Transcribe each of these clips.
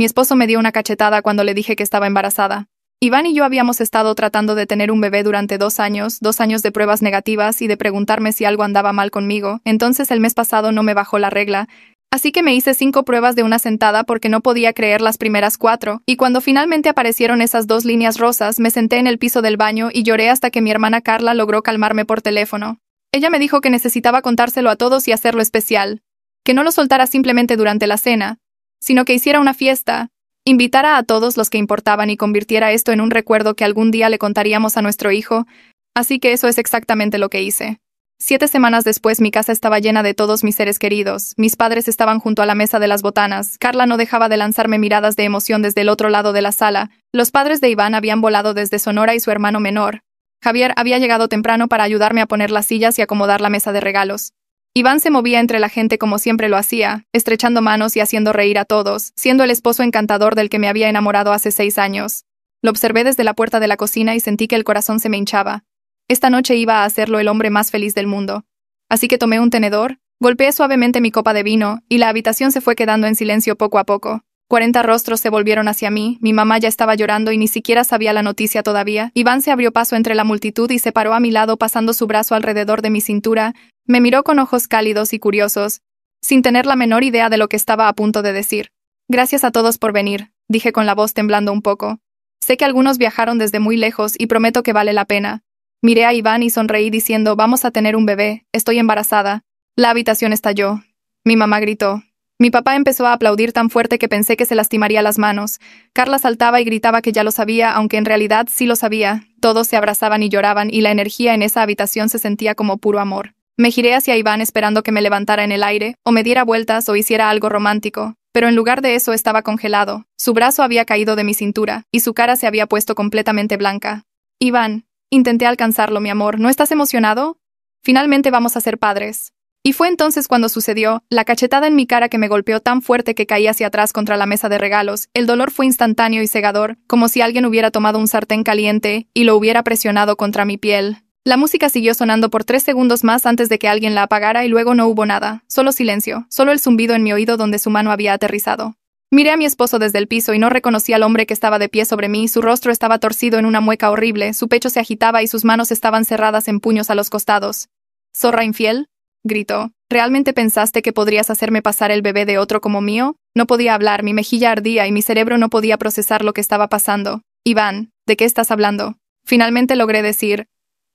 Mi esposo me dio una cachetada cuando le dije que estaba embarazada. Iván y yo habíamos estado tratando de tener un bebé durante 2 años, 2 años de pruebas negativas y de preguntarme si algo andaba mal conmigo. Entonces el mes pasado no me bajó la regla, así que me hice 5 pruebas de una sentada porque no podía creer las primeras 4, y cuando finalmente aparecieron esas 2 líneas rosas, me senté en el piso del baño y lloré hasta que mi hermana Carla logró calmarme por teléfono. Ella me dijo que necesitaba contárselo a todos y hacerlo especial, que no lo soltara simplemente durante la cena, sino que hiciera una fiesta, invitara a todos los que importaban y convirtiera esto en un recuerdo que algún día le contaríamos a nuestro hijo, así que eso es exactamente lo que hice. 7 semanas después mi casa estaba llena de todos mis seres queridos, mis padres estaban junto a la mesa de las botanas, Carla no dejaba de lanzarme miradas de emoción desde el otro lado de la sala, los padres de Iván habían volado desde Sonora y su hermano menor. Javier había llegado temprano para ayudarme a poner las sillas y acomodar la mesa de regalos. Iván se movía entre la gente como siempre lo hacía, estrechando manos y haciendo reír a todos, siendo el esposo encantador del que me había enamorado hace 6 años. Lo observé desde la puerta de la cocina y sentí que el corazón se me hinchaba. Esta noche iba a hacerlo el hombre más feliz del mundo. Así que tomé un tenedor, golpeé suavemente mi copa de vino, y la habitación se fue quedando en silencio poco a poco. 40 rostros se volvieron hacia mí, mi mamá ya estaba llorando y ni siquiera sabía la noticia todavía. Iván se abrió paso entre la multitud y se paró a mi lado pasando su brazo alrededor de mi cintura. Me miró con ojos cálidos y curiosos, sin tener la menor idea de lo que estaba a punto de decir. Gracias a todos por venir, dije con la voz temblando un poco. Sé que algunos viajaron desde muy lejos y prometo que vale la pena. Miré a Iván y sonreí diciendo, vamos a tener un bebé, estoy embarazada. La habitación estalló. Mi mamá gritó. Mi papá empezó a aplaudir tan fuerte que pensé que se lastimaría las manos. Carla saltaba y gritaba que ya lo sabía, aunque en realidad sí lo sabía. Todos se abrazaban y lloraban y la energía en esa habitación se sentía como puro amor. Me giré hacia Iván esperando que me levantara en el aire, o me diera vueltas o hiciera algo romántico, pero en lugar de eso estaba congelado. Su brazo había caído de mi cintura, y su cara se había puesto completamente blanca. Iván, intenté alcanzarlo, mi amor, ¿no estás emocionado? Finalmente vamos a ser padres. Y fue entonces cuando sucedió, la cachetada en mi cara que me golpeó tan fuerte que caí hacia atrás contra la mesa de regalos. El dolor fue instantáneo y cegador, como si alguien hubiera tomado un sartén caliente y lo hubiera presionado contra mi piel. La música siguió sonando por 3 segundos más antes de que alguien la apagara y luego no hubo nada, solo silencio, solo el zumbido en mi oído donde su mano había aterrizado. Miré a mi esposo desde el piso y no reconocí al hombre que estaba de pie sobre mí, su rostro estaba torcido en una mueca horrible, su pecho se agitaba y sus manos estaban cerradas en puños a los costados. ¿Zorra infiel?, gritó. ¿Realmente pensaste que podrías hacerme pasar el bebé de otro como mío? No podía hablar, mi mejilla ardía y mi cerebro no podía procesar lo que estaba pasando. Iván, ¿de qué estás hablando? Finalmente logré decir,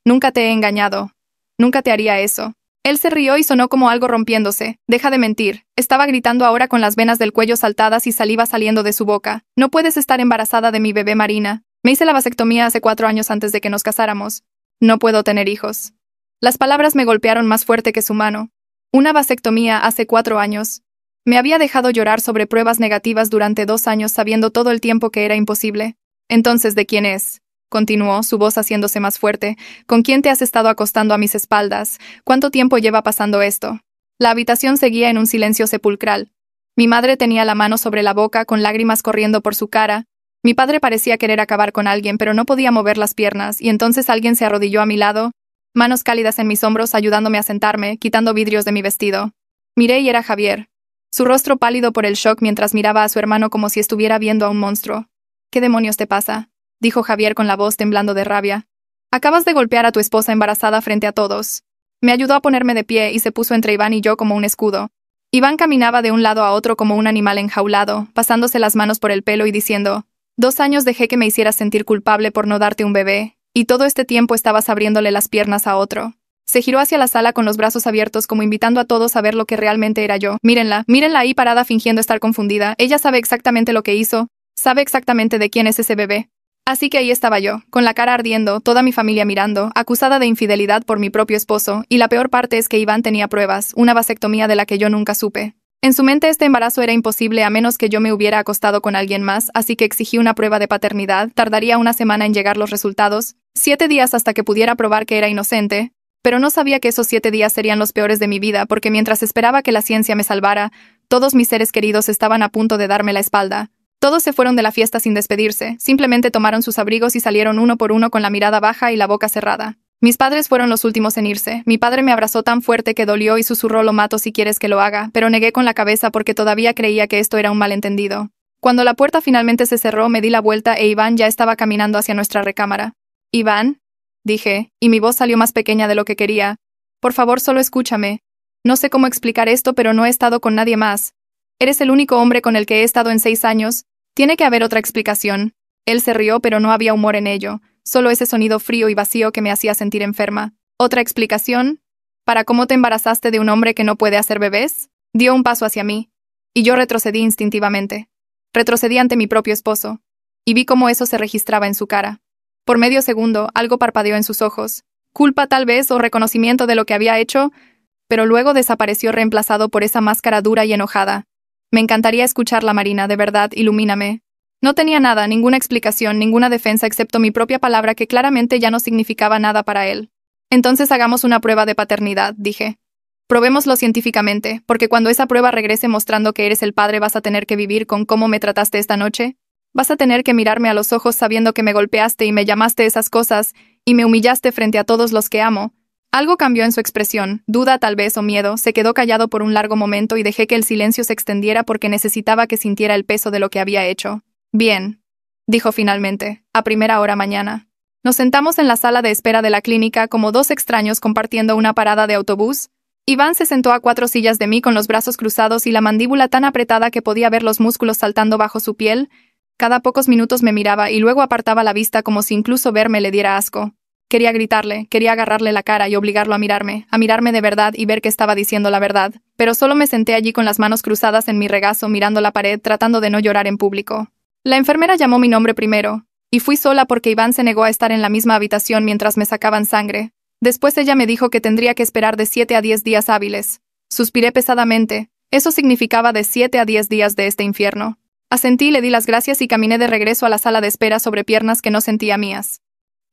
nunca te he engañado. Nunca te haría eso. Él se rió y sonó como algo rompiéndose. Deja de mentir. Estaba gritando ahora con las venas del cuello saltadas y saliva saliendo de su boca. No puedes estar embarazada de mi bebé Marina. Me hice la vasectomía hace 4 años antes de que nos casáramos. No puedo tener hijos. Las palabras me golpearon más fuerte que su mano. Una vasectomía hace 4 años. Me había dejado llorar sobre pruebas negativas durante 2 años sabiendo todo el tiempo que era imposible. Entonces, ¿de quién es? Continuó, su voz haciéndose más fuerte. ¿Con quién te has estado acostando a mis espaldas? ¿Cuánto tiempo lleva pasando esto? La habitación seguía en un silencio sepulcral. Mi madre tenía la mano sobre la boca, con lágrimas corriendo por su cara. Mi padre parecía querer acabar con alguien, pero no podía mover las piernas, y entonces alguien se arrodilló a mi lado, manos cálidas en mis hombros ayudándome a sentarme, quitando vidrios de mi vestido. Miré y era Javier. Su rostro pálido por el shock mientras miraba a su hermano como si estuviera viendo a un monstruo. ¿Qué demonios te pasa?, dijo Javier con la voz temblando de rabia. Acabas de golpear a tu esposa embarazada frente a todos. Me ayudó a ponerme de pie y se puso entre Iván y yo como un escudo. Iván caminaba de un lado a otro como un animal enjaulado, pasándose las manos por el pelo y diciendo, 2 años dejé que me hicieras sentir culpable por no darte un bebé, y todo este tiempo estabas abriéndole las piernas a otro. Se giró hacia la sala con los brazos abiertos como invitando a todos a ver lo que realmente era yo. Mírenla ahí parada fingiendo estar confundida. Ella sabe exactamente lo que hizo, sabe exactamente de quién es ese bebé. Así que ahí estaba yo, con la cara ardiendo, toda mi familia mirando, acusada de infidelidad por mi propio esposo, y la peor parte es que Iván tenía pruebas, una vasectomía de la que yo nunca supe. En su mente este embarazo era imposible a menos que yo me hubiera acostado con alguien más, así que exigí una prueba de paternidad, tardaría 1 semana en llegar los resultados, 7 días hasta que pudiera probar que era inocente, pero no sabía que esos 7 días serían los peores de mi vida porque mientras esperaba que la ciencia me salvara, todos mis seres queridos estaban a punto de darme la espalda. Todos se fueron de la fiesta sin despedirse, simplemente tomaron sus abrigos y salieron uno por uno con la mirada baja y la boca cerrada. Mis padres fueron los últimos en irse. Mi padre me abrazó tan fuerte que dolió y susurró lo mato si quieres que lo haga, pero negué con la cabeza porque todavía creía que esto era un malentendido. Cuando la puerta finalmente se cerró, me di la vuelta e Iván ya estaba caminando hacia nuestra recámara. «Iván», dije, y mi voz salió más pequeña de lo que quería. «Por favor, solo escúchame. No sé cómo explicar esto, pero no he estado con nadie más. Eres el único hombre con el que he estado en 6 años. Tiene que haber otra explicación». Él se rió, pero no había humor en ello, solo ese sonido frío y vacío que me hacía sentir enferma. «¿Otra explicación? ¿Para cómo te embarazaste de un hombre que no puede hacer bebés?» Dio un paso hacia mí, y yo retrocedí instintivamente. Retrocedí ante mi propio esposo, y vi cómo eso se registraba en su cara. Por medio segundo, algo parpadeó en sus ojos. Culpa tal vez o reconocimiento de lo que había hecho, pero luego desapareció reemplazado por esa máscara dura y enojada. Me encantaría escucharla, Marina, de verdad, ilumíname. No tenía nada, ninguna explicación, ninguna defensa excepto mi propia palabra que claramente ya no significaba nada para él. Entonces hagamos una prueba de paternidad, dije. Probémoslo científicamente, porque cuando esa prueba regrese mostrando que eres el padre vas a tener que vivir con cómo me trataste esta noche. Vas a tener que mirarme a los ojos sabiendo que me golpeaste y me llamaste esas cosas, y me humillaste frente a todos los que amo. Algo cambió en su expresión, duda tal vez o miedo, se quedó callado por un largo momento y dejé que el silencio se extendiera porque necesitaba que sintiera el peso de lo que había hecho. «Bien», dijo finalmente, «a primera hora mañana». Nos sentamos en la sala de espera de la clínica como dos extraños compartiendo una parada de autobús. Iván se sentó a 4 sillas de mí con los brazos cruzados y la mandíbula tan apretada que podía ver los músculos saltando bajo su piel. Cada pocos minutos me miraba y luego apartaba la vista como si incluso verme le diera asco. Quería gritarle, quería agarrarle la cara y obligarlo a mirarme de verdad y ver que estaba diciendo la verdad, pero solo me senté allí con las manos cruzadas en mi regazo mirando la pared tratando de no llorar en público. La enfermera llamó mi nombre primero, y fui sola porque Iván se negó a estar en la misma habitación mientras me sacaban sangre. Después ella me dijo que tendría que esperar de 7 a 10 días hábiles. Suspiré pesadamente. Eso significaba de 7 a 10 días de este infierno. Asentí, le di las gracias y caminé de regreso a la sala de espera sobre piernas que no sentía mías.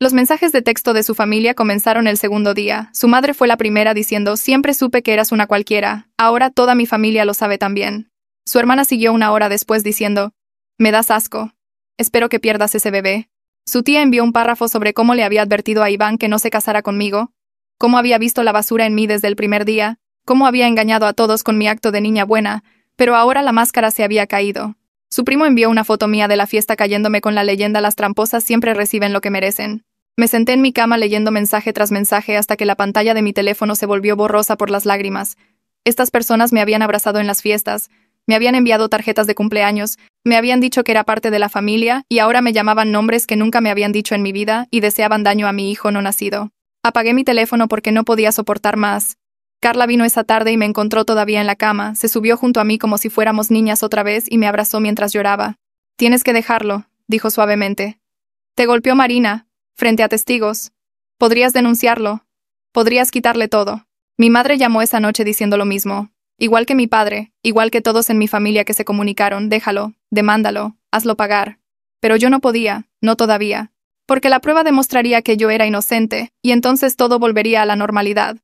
Los mensajes de texto de su familia comenzaron el segundo día. Su madre fue la primera diciendo, «Siempre supe que eras una cualquiera. Ahora toda mi familia lo sabe también». Su hermana siguió una hora después diciendo, «Me das asco. Espero que pierdas ese bebé». Su tía envió un párrafo sobre cómo le había advertido a Iván que no se casara conmigo, cómo había visto la basura en mí desde el primer día, cómo había engañado a todos con mi acto de niña buena, pero ahora la máscara se había caído. Su primo envió una foto mía de la fiesta cayéndome con la leyenda «Las tramposas siempre reciben lo que merecen». Me senté en mi cama leyendo mensaje tras mensaje hasta que la pantalla de mi teléfono se volvió borrosa por las lágrimas. Estas personas me habían abrazado en las fiestas, me habían enviado tarjetas de cumpleaños, me habían dicho que era parte de la familia y ahora me llamaban nombres que nunca me habían dicho en mi vida y deseaban daño a mi hijo no nacido. Apagué mi teléfono porque no podía soportar más. Carla vino esa tarde y me encontró todavía en la cama, se subió junto a mí como si fuéramos niñas otra vez y me abrazó mientras lloraba. «Tienes que dejarlo», dijo suavemente. «Te golpeó Marina, frente a testigos. Podrías denunciarlo. Podrías quitarle todo». Mi madre llamó esa noche diciendo lo mismo. Igual que mi padre, igual que todos en mi familia que se comunicaron, déjalo, demándalo, hazlo pagar. Pero yo no podía, no todavía. Porque la prueba demostraría que yo era inocente, y entonces todo volvería a la normalidad.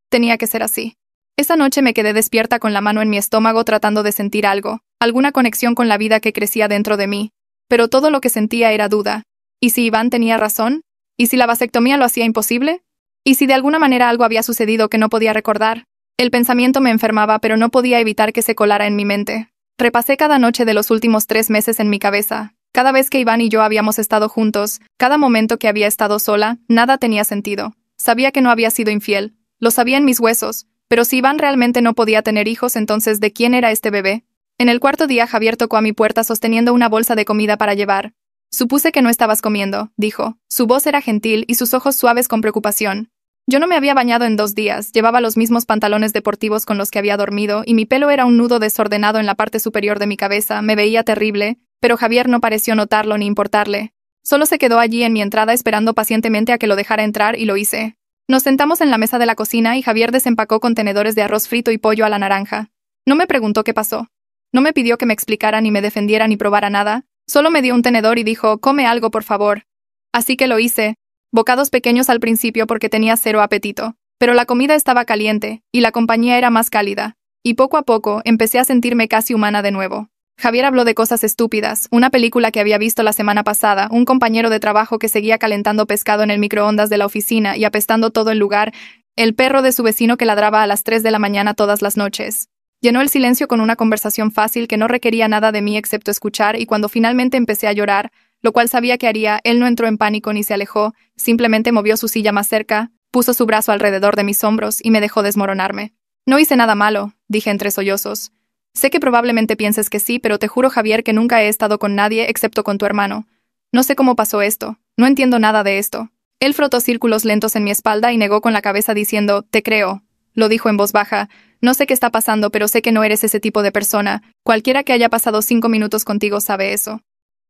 Tenía que ser así. Esa noche me quedé despierta con la mano en mi estómago tratando de sentir algo, alguna conexión con la vida que crecía dentro de mí. Pero todo lo que sentía era duda. ¿Y si Iván tenía razón? ¿Y si la vasectomía lo hacía imposible? ¿Y si de alguna manera algo había sucedido que no podía recordar? El pensamiento me enfermaba, pero no podía evitar que se colara en mi mente. Repasé cada noche de los últimos 3 meses en mi cabeza. Cada vez que Iván y yo habíamos estado juntos, cada momento que había estado sola, nada tenía sentido. Sabía que no había sido infiel. Lo sabía en mis huesos. Pero si Iván realmente no podía tener hijos, entonces ¿de quién era este bebé? En el cuarto día Javier tocó a mi puerta sosteniendo una bolsa de comida para llevar. «Supuse que no estabas comiendo», dijo. Su voz era gentil y sus ojos suaves con preocupación. Yo no me había bañado en 2 días, llevaba los mismos pantalones deportivos con los que había dormido y mi pelo era un nudo desordenado en la parte superior de mi cabeza, me veía terrible, pero Javier no pareció notarlo ni importarle. Solo se quedó allí en mi entrada esperando pacientemente a que lo dejara entrar y lo hice. Nos sentamos en la mesa de la cocina y Javier desempacó contenedores de arroz frito y pollo a la naranja. No me preguntó qué pasó. No me pidió que me explicara ni me defendiera ni probara nada, solo me dio un tenedor y dijo, «Come algo, por favor». Así que lo hice. Bocados pequeños al principio porque tenía 0 apetito, pero la comida estaba caliente, y la compañía era más cálida, y poco a poco empecé a sentirme casi humana de nuevo. Javier habló de cosas estúpidas, una película que había visto la semana pasada, un compañero de trabajo que seguía calentando pescado en el microondas de la oficina y apestando todo el lugar, el perro de su vecino que ladraba a las 3 de la mañana todas las noches. Llenó el silencio con una conversación fácil que no requería nada de mí excepto escuchar, y cuando finalmente empecé a llorar, lo cual sabía que haría, él no entró en pánico ni se alejó, simplemente movió su silla más cerca, puso su brazo alrededor de mis hombros y me dejó desmoronarme. No hice nada malo, dije entre sollozos. Sé que probablemente pienses que sí, pero te juro, Javier, que nunca he estado con nadie excepto con tu hermano. No sé cómo pasó esto, no entiendo nada de esto. Él frotó círculos lentos en mi espalda y negó con la cabeza diciendo, te creo. Lo dijo en voz baja. No sé qué está pasando, pero sé que no eres ese tipo de persona. Cualquiera que haya pasado 5 minutos contigo sabe eso.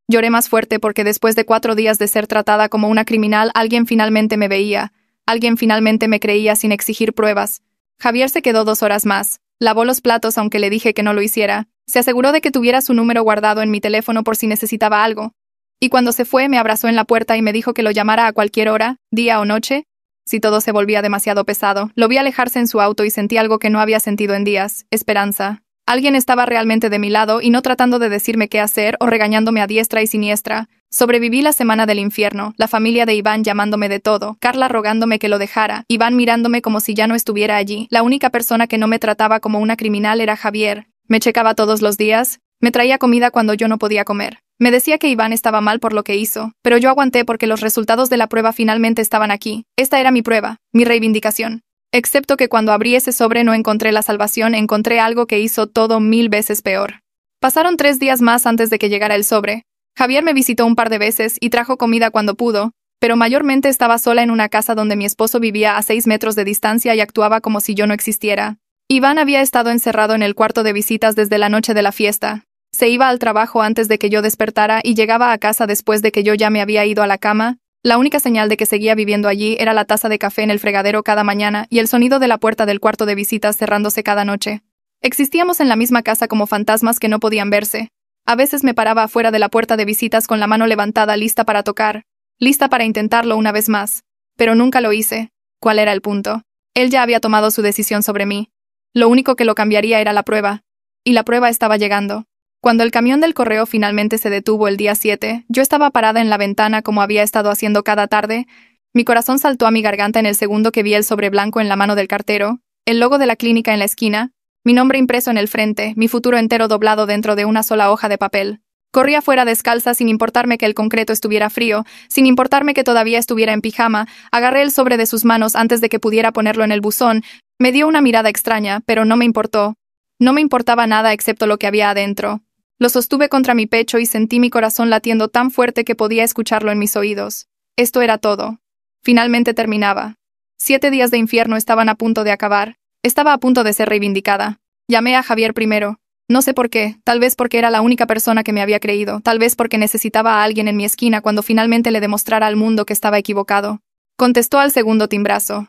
Lloré más fuerte porque después de 4 días de ser tratada como una criminal, alguien finalmente me veía. Alguien finalmente me creía sin exigir pruebas. Javier se quedó 2 horas más. Lavó los platos aunque le dije que no lo hiciera. Se aseguró de que tuviera su número guardado en mi teléfono por si necesitaba algo. Y cuando se fue, me abrazó en la puerta y me dijo que lo llamara a cualquier hora, día o noche. Si todo se volvía demasiado pesado, lo vi alejarse en su auto y sentí algo que no había sentido en días: esperanza. Alguien estaba realmente de mi lado y no tratando de decirme qué hacer o regañándome a diestra y siniestra. Sobreviví la semana del infierno, la familia de Iván llamándome de todo, Carla rogándome que lo dejara, Iván mirándome como si ya no estuviera allí. La única persona que no me trataba como una criminal era Javier. Me checaba todos los días, me traía comida cuando yo no podía comer. Me decía que Iván estaba mal por lo que hizo, pero yo aguanté porque los resultados de la prueba finalmente estaban aquí. Esta era mi prueba, mi reivindicación. Excepto que cuando abrí ese sobre no encontré la salvación, encontré algo que hizo todo 1000 veces peor. Pasaron 3 días más antes de que llegara el sobre. Javier me visitó un par de veces y trajo comida cuando pudo, pero mayormente estaba sola en una casa donde mi esposo vivía a 6 metros de distancia y actuaba como si yo no existiera. Iván había estado encerrado en el cuarto de visitas desde la noche de la fiesta. Se iba al trabajo antes de que yo despertara y llegaba a casa después de que yo ya me había ido a la cama. La única señal de que seguía viviendo allí era la taza de café en el fregadero cada mañana y el sonido de la puerta del cuarto de visitas cerrándose cada noche. Existíamos en la misma casa como fantasmas que no podían verse. A veces me paraba afuera de la puerta de visitas con la mano levantada, lista para tocar, lista para intentarlo una vez más. Pero nunca lo hice. ¿Cuál era el punto? Él ya había tomado su decisión sobre mí. Lo único que lo cambiaría era la prueba. Y la prueba estaba llegando. Cuando el camión del correo finalmente se detuvo el día 7, yo estaba parada en la ventana como había estado haciendo cada tarde. Mi corazón saltó a mi garganta en el segundo que vi el sobre blanco en la mano del cartero, el logo de la clínica en la esquina, mi nombre impreso en el frente, mi futuro entero doblado dentro de una sola hoja de papel. Corrí afuera descalza sin importarme que el concreto estuviera frío, sin importarme que todavía estuviera en pijama. Agarré el sobre de sus manos antes de que pudiera ponerlo en el buzón. Me dio una mirada extraña, pero no me importó. No me importaba nada excepto lo que había adentro. Lo sostuve contra mi pecho y sentí mi corazón latiendo tan fuerte que podía escucharlo en mis oídos. Esto era todo. Finalmente terminaba. 7 días de infierno estaban a punto de acabar. Estaba a punto de ser reivindicada. Llamé a Javier primero. No sé por qué, tal vez porque era la única persona que me había creído, tal vez porque necesitaba a alguien en mi esquina cuando finalmente le demostrara al mundo que estaba equivocado. Contestó al segundo timbrazo.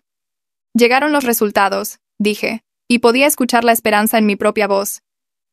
Llegaron los resultados, dije, y podía escuchar la esperanza en mi propia voz.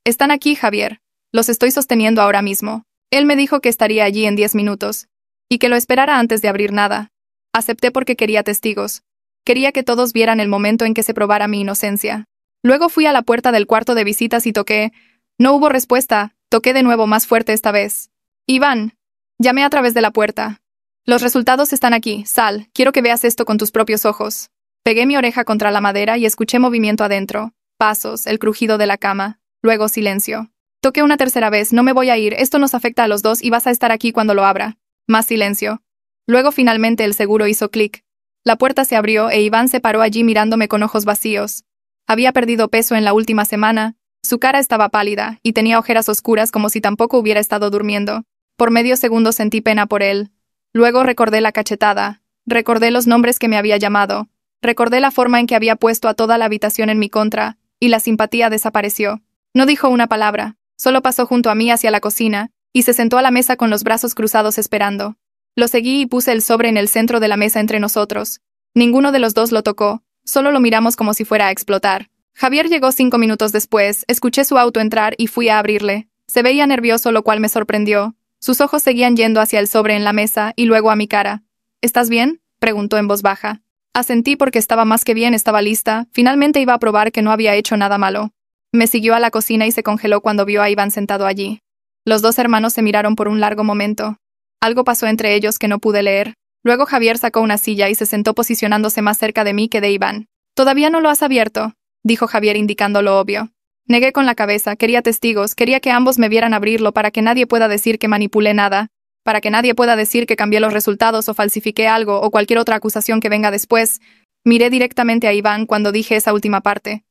Están aquí, Javier. Los estoy sosteniendo ahora mismo. Él me dijo que estaría allí en 10 minutos. Y que lo esperara antes de abrir nada. Acepté porque quería testigos. Quería que todos vieran el momento en que se probara mi inocencia. Luego fui a la puerta del cuarto de visitas y toqué. No hubo respuesta. Toqué de nuevo más fuerte esta vez. Iván. Llamé a través de la puerta. Los resultados están aquí. Sal. Quiero que veas esto con tus propios ojos. Pegué mi oreja contra la madera y escuché movimiento adentro. Pasos, el crujido de la cama. Luego silencio. Toqué una tercera vez. No me voy a ir. Esto nos afecta a los dos y vas a estar aquí cuando lo abra. Más silencio. Luego finalmente el seguro hizo clic. La puerta se abrió e Iván se paró allí mirándome con ojos vacíos. Había perdido peso en la última semana. Su cara estaba pálida y tenía ojeras oscuras como si tampoco hubiera estado durmiendo. Por medio segundo sentí pena por él. Luego recordé la cachetada. Recordé los nombres que me había llamado. Recordé la forma en que había puesto a toda la habitación en mi contra, y la simpatía desapareció. No dijo una palabra. Solo pasó junto a mí hacia la cocina, y se sentó a la mesa con los brazos cruzados esperando. Lo seguí y puse el sobre en el centro de la mesa entre nosotros. Ninguno de los dos lo tocó, solo lo miramos como si fuera a explotar. Javier llegó 5 minutos después, escuché su auto entrar y fui a abrirle. Se veía nervioso, lo cual me sorprendió. Sus ojos seguían yendo hacia el sobre en la mesa y luego a mi cara. ¿Estás bien?, preguntó en voz baja. Asentí porque estaba más que bien, estaba lista. Finalmente iba a probar que no había hecho nada malo. Me siguió a la cocina y se congeló cuando vio a Iván sentado allí. Los dos hermanos se miraron por un largo momento. Algo pasó entre ellos que no pude leer. Luego Javier sacó una silla y se sentó posicionándose más cerca de mí que de Iván. «¿Todavía no lo has abierto?», dijo Javier indicando lo obvio. Negué con la cabeza, quería testigos, quería que ambos me vieran abrirlo para que nadie pueda decir que manipulé nada, para que nadie pueda decir que cambié los resultados o falsifiqué algo o cualquier otra acusación que venga después. Miré directamente a Iván cuando dije esa última parte.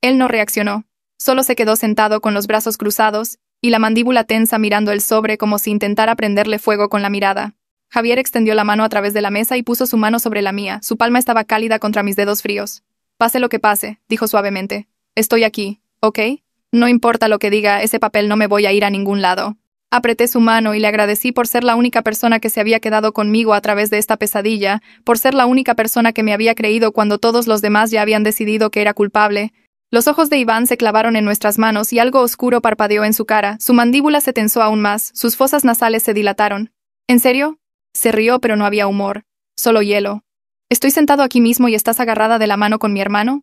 Él no reaccionó, solo se quedó sentado con los brazos cruzados y la mandíbula tensa mirando el sobre como si intentara prenderle fuego con la mirada. Javier extendió la mano a través de la mesa y puso su mano sobre la mía, su palma estaba cálida contra mis dedos fríos. Pase lo que pase, dijo suavemente. Estoy aquí, ¿ok? No importa lo que diga, ese papel no me voy a ir a ningún lado. Apreté su mano y le agradecí por ser la única persona que se había quedado conmigo a través de esta pesadilla, por ser la única persona que me había creído cuando todos los demás ya habían decidido que era culpable. Los ojos de Iván se clavaron en nuestras manos y algo oscuro parpadeó en su cara, su mandíbula se tensó aún más, sus fosas nasales se dilataron. ¿En serio? Se rió, pero no había humor, solo hielo. ¿Estoy sentado aquí mismo y estás agarrada de la mano con mi hermano?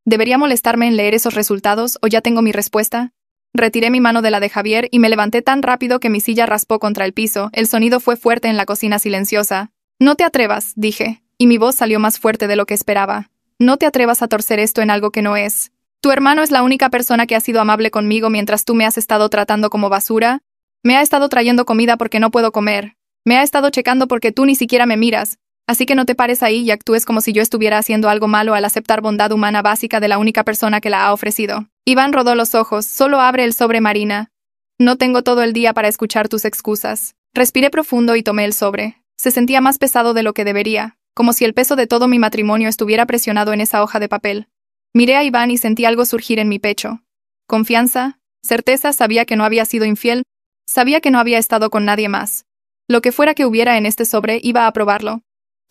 ¿Debería molestarme en leer esos resultados o ya tengo mi respuesta? Retiré mi mano de la de Javier y me levanté tan rápido que mi silla raspó contra el piso, el sonido fue fuerte en la cocina silenciosa. No te atrevas, dije, y mi voz salió más fuerte de lo que esperaba. No te atrevas a torcer esto en algo que no es. Tu hermano es la única persona que ha sido amable conmigo mientras tú me has estado tratando como basura. Me ha estado trayendo comida porque no puedo comer. Me ha estado checando porque tú ni siquiera me miras. Así que no te pares ahí y actúes como si yo estuviera haciendo algo malo al aceptar bondad humana básica de la única persona que la ha ofrecido. Iván rodó los ojos. Solo abre el sobre, Marina. No tengo todo el día para escuchar tus excusas. Respiré profundo y tomé el sobre. Se sentía más pesado de lo que debería, como si el peso de todo mi matrimonio estuviera presionado en esa hoja de papel. Miré a Iván y sentí algo surgir en mi pecho. Confianza, certeza, sabía que no había sido infiel, sabía que no había estado con nadie más. Lo que fuera que hubiera en este sobre iba a probarlo.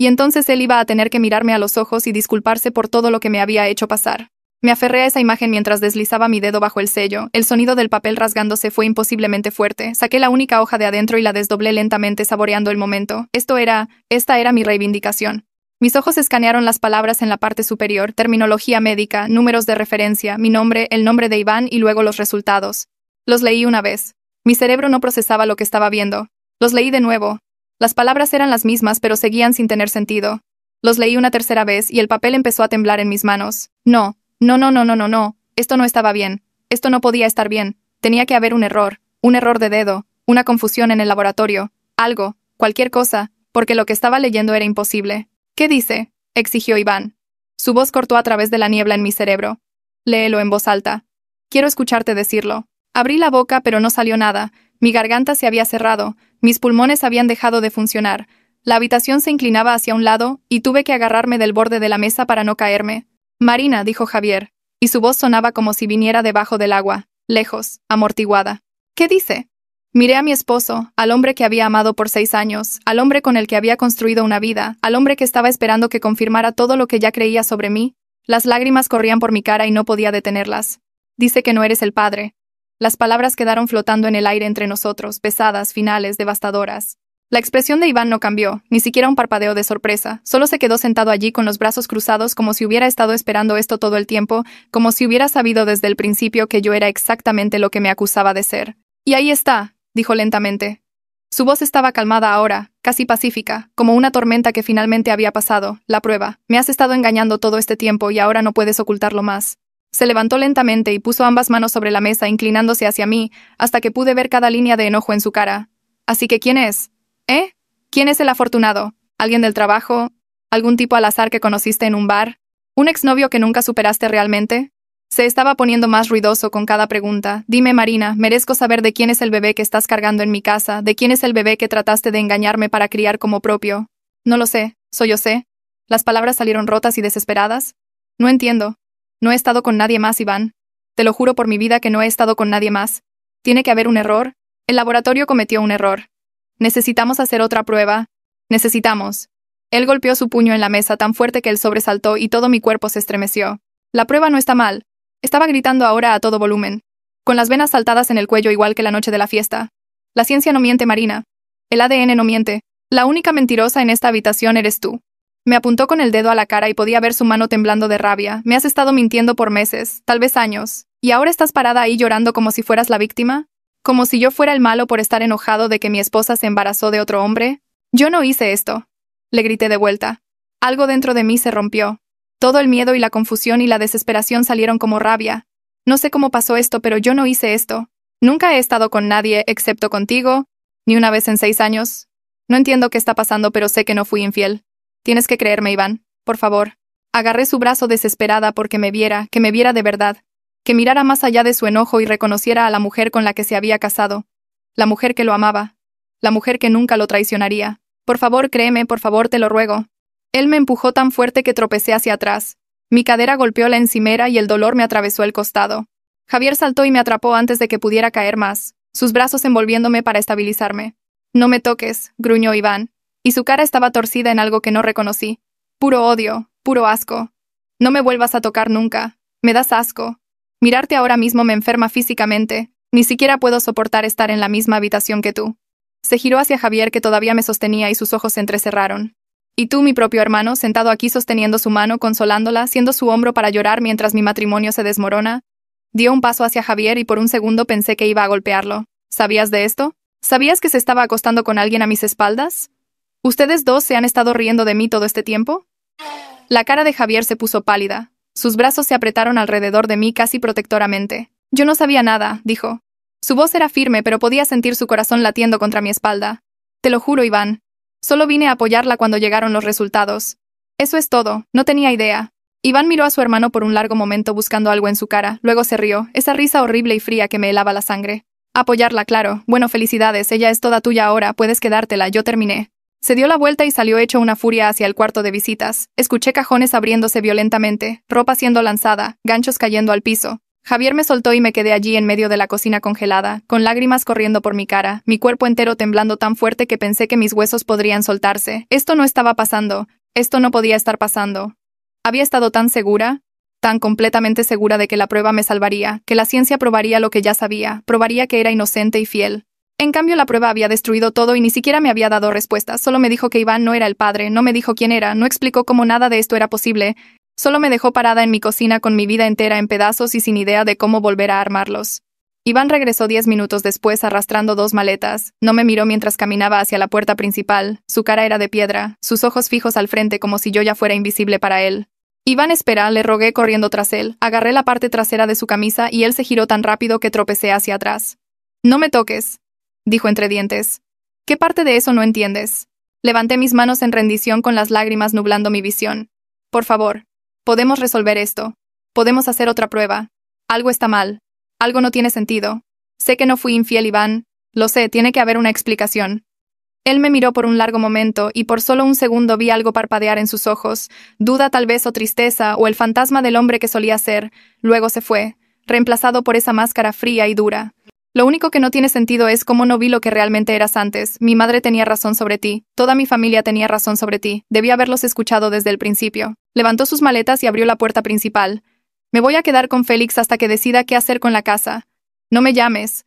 Y entonces él iba a tener que mirarme a los ojos y disculparse por todo lo que me había hecho pasar. Me aferré a esa imagen mientras deslizaba mi dedo bajo el sello. El sonido del papel rasgándose fue imposiblemente fuerte. Saqué la única hoja de adentro y la desdoblé lentamente saboreando el momento. Esta era mi reivindicación. Mis ojos escanearon las palabras en la parte superior, terminología médica, números de referencia, mi nombre, el nombre de Iván y luego los resultados. Los leí una vez. Mi cerebro no procesaba lo que estaba viendo. Los leí de nuevo. Las palabras eran las mismas, pero seguían sin tener sentido. Los leí una tercera vez y el papel empezó a temblar en mis manos. No. Esto no estaba bien. Esto no podía estar bien. Tenía que haber un error de dedo, una confusión en el laboratorio, algo, cualquier cosa, porque lo que estaba leyendo era imposible. ¿Qué dice?, exigió Iván. Su voz cortó a través de la niebla en mi cerebro. Léelo en voz alta. Quiero escucharte decirlo. Abrí la boca, pero no salió nada. Mi garganta se había cerrado, mis pulmones habían dejado de funcionar. La habitación se inclinaba hacia un lado, y tuve que agarrarme del borde de la mesa para no caerme. Marina, dijo Javier, y su voz sonaba como si viniera debajo del agua, lejos, amortiguada. ¿Qué dice? Miré a mi esposo, al hombre que había amado por 6 años, al hombre con el que había construido una vida, al hombre que estaba esperando que confirmara todo lo que ya creía sobre mí. Las lágrimas corrían por mi cara y no podía detenerlas. Dice que no eres el padre. Las palabras quedaron flotando en el aire entre nosotros, pesadas, finales, devastadoras. La expresión de Iván no cambió, ni siquiera un parpadeo de sorpresa, solo se quedó sentado allí con los brazos cruzados como si hubiera estado esperando esto todo el tiempo, como si hubiera sabido desde el principio que yo era exactamente lo que me acusaba de ser. Y ahí está, dijo lentamente. Su voz estaba calmada ahora, casi pacífica, como una tormenta que finalmente había pasado. La prueba. Me has estado engañando todo este tiempo y ahora no puedes ocultarlo más. Se levantó lentamente y puso ambas manos sobre la mesa inclinándose hacia mí, hasta que pude ver cada línea de enojo en su cara. Así que, ¿quién es? ¿Eh? ¿Quién es el afortunado? ¿Alguien del trabajo? ¿Algún tipo al azar que conociste en un bar? ¿Un exnovio que nunca superaste realmente? Se estaba poniendo más ruidoso con cada pregunta. Dime, Marina, merezco saber de quién es el bebé que estás cargando en mi casa, de quién es el bebé que trataste de engañarme para criar como propio. No lo sé, soy yo sé. Las palabras salieron rotas y desesperadas. No entiendo. No he estado con nadie más, Iván. Te lo juro por mi vida que no he estado con nadie más. Tiene que haber un error. El laboratorio cometió un error. Necesitamos hacer otra prueba. Necesitamos. Él golpeó su puño en la mesa tan fuerte que él sobresaltó y todo mi cuerpo se estremeció. La prueba no está mal. Estaba gritando ahora a todo volumen, con las venas saltadas en el cuello igual que la noche de la fiesta. La ciencia no miente, Marina. El ADN no miente. La única mentirosa en esta habitación eres tú. Me apuntó con el dedo a la cara y podía ver su mano temblando de rabia. Me has estado mintiendo por meses, tal vez años. ¿Y ahora estás parada ahí llorando como si fueras la víctima? ¿Como si yo fuera el malo por estar enojado de que mi esposa se embarazó de otro hombre? Yo no hice esto. Le grité de vuelta. Algo dentro de mí se rompió. Todo el miedo y la confusión y la desesperación salieron como rabia. No sé cómo pasó esto, pero yo no hice esto. Nunca he estado con nadie excepto contigo, ni una vez en 6 años. No entiendo qué está pasando, pero sé que no fui infiel. Tienes que creerme, Iván, por favor. Agarré su brazo desesperada porque que me viera de verdad, que mirara más allá de su enojo y reconociera a la mujer con la que se había casado, la mujer que lo amaba, la mujer que nunca lo traicionaría. Por favor, créeme, por favor, te lo ruego. Él me empujó tan fuerte que tropecé hacia atrás. Mi cadera golpeó la encimera y el dolor me atravesó el costado. Javier saltó y me atrapó antes de que pudiera caer más, sus brazos envolviéndome para estabilizarme. No me toques, gruñó Iván, y su cara estaba torcida en algo que no reconocí. Puro odio, puro asco. No me vuelvas a tocar nunca. Me das asco. Mirarte ahora mismo me enferma físicamente. Ni siquiera puedo soportar estar en la misma habitación que tú. Se giró hacia Javier, que todavía me sostenía, y sus ojos se entrecerraron. Y tú, mi propio hermano, sentado aquí sosteniendo su mano, consolándola, siendo su hombro para llorar mientras mi matrimonio se desmorona. Dio un paso hacia Javier y por un segundo pensé que iba a golpearlo. ¿Sabías de esto? ¿Sabías que se estaba acostando con alguien a mis espaldas? ¿Ustedes dos se han estado riendo de mí todo este tiempo? La cara de Javier se puso pálida. Sus brazos se apretaron alrededor de mí casi protectoramente. Yo no sabía nada, dijo. Su voz era firme, pero podía sentir su corazón latiendo contra mi espalda. Te lo juro, Iván. Solo vine a apoyarla cuando llegaron los resultados. Eso es todo, no tenía idea. Iván miró a su hermano por un largo momento buscando algo en su cara, luego se rió, esa risa horrible y fría que me helaba la sangre. Apoyarla, claro. Bueno, felicidades, ella es toda tuya ahora, puedes quedártela, yo terminé. Se dio la vuelta y salió hecho una furia hacia el cuarto de visitas. Escuché cajones abriéndose violentamente, ropa siendo lanzada, ganchos cayendo al piso. Javier me soltó y me quedé allí en medio de la cocina congelada, con lágrimas corriendo por mi cara, mi cuerpo entero temblando tan fuerte que pensé que mis huesos podrían soltarse. Esto no estaba pasando. Esto no podía estar pasando. Había estado tan segura, tan completamente segura de que la prueba me salvaría, que la ciencia probaría lo que ya sabía, probaría que era inocente y fiel. En cambio, la prueba había destruido todo y ni siquiera me había dado respuestas, solo me dijo que Iván no era el padre, no me dijo quién era, no explicó cómo nada de esto era posible, solo me dejó parada en mi cocina con mi vida entera en pedazos y sin idea de cómo volver a armarlos. Iván regresó 10 minutos después arrastrando 2 maletas, no me miró mientras caminaba hacia la puerta principal, su cara era de piedra, sus ojos fijos al frente como si yo ya fuera invisible para él. Iván, espera, le rogué corriendo tras él, agarré la parte trasera de su camisa y él se giró tan rápido que tropecé hacia atrás. No me toques, dijo entre dientes. ¿Qué parte de eso no entiendes? Levanté mis manos en rendición con las lágrimas nublando mi visión. Por favor, podemos resolver esto. Podemos hacer otra prueba. Algo está mal. Algo no tiene sentido. Sé que no fui infiel, Iván. Lo sé, tiene que haber una explicación. Él me miró por un largo momento y por solo un segundo vi algo parpadear en sus ojos, duda tal vez o tristeza o el fantasma del hombre que solía ser. Luego se fue, reemplazado por esa máscara fría y dura. Lo único que no tiene sentido es cómo no vi lo que realmente eras antes. Mi madre tenía razón sobre ti, toda mi familia tenía razón sobre ti, debí haberlos escuchado desde el principio. Levantó sus maletas y abrió la puerta principal. Me voy a quedar con Félix hasta que decida qué hacer con la casa. No me llames.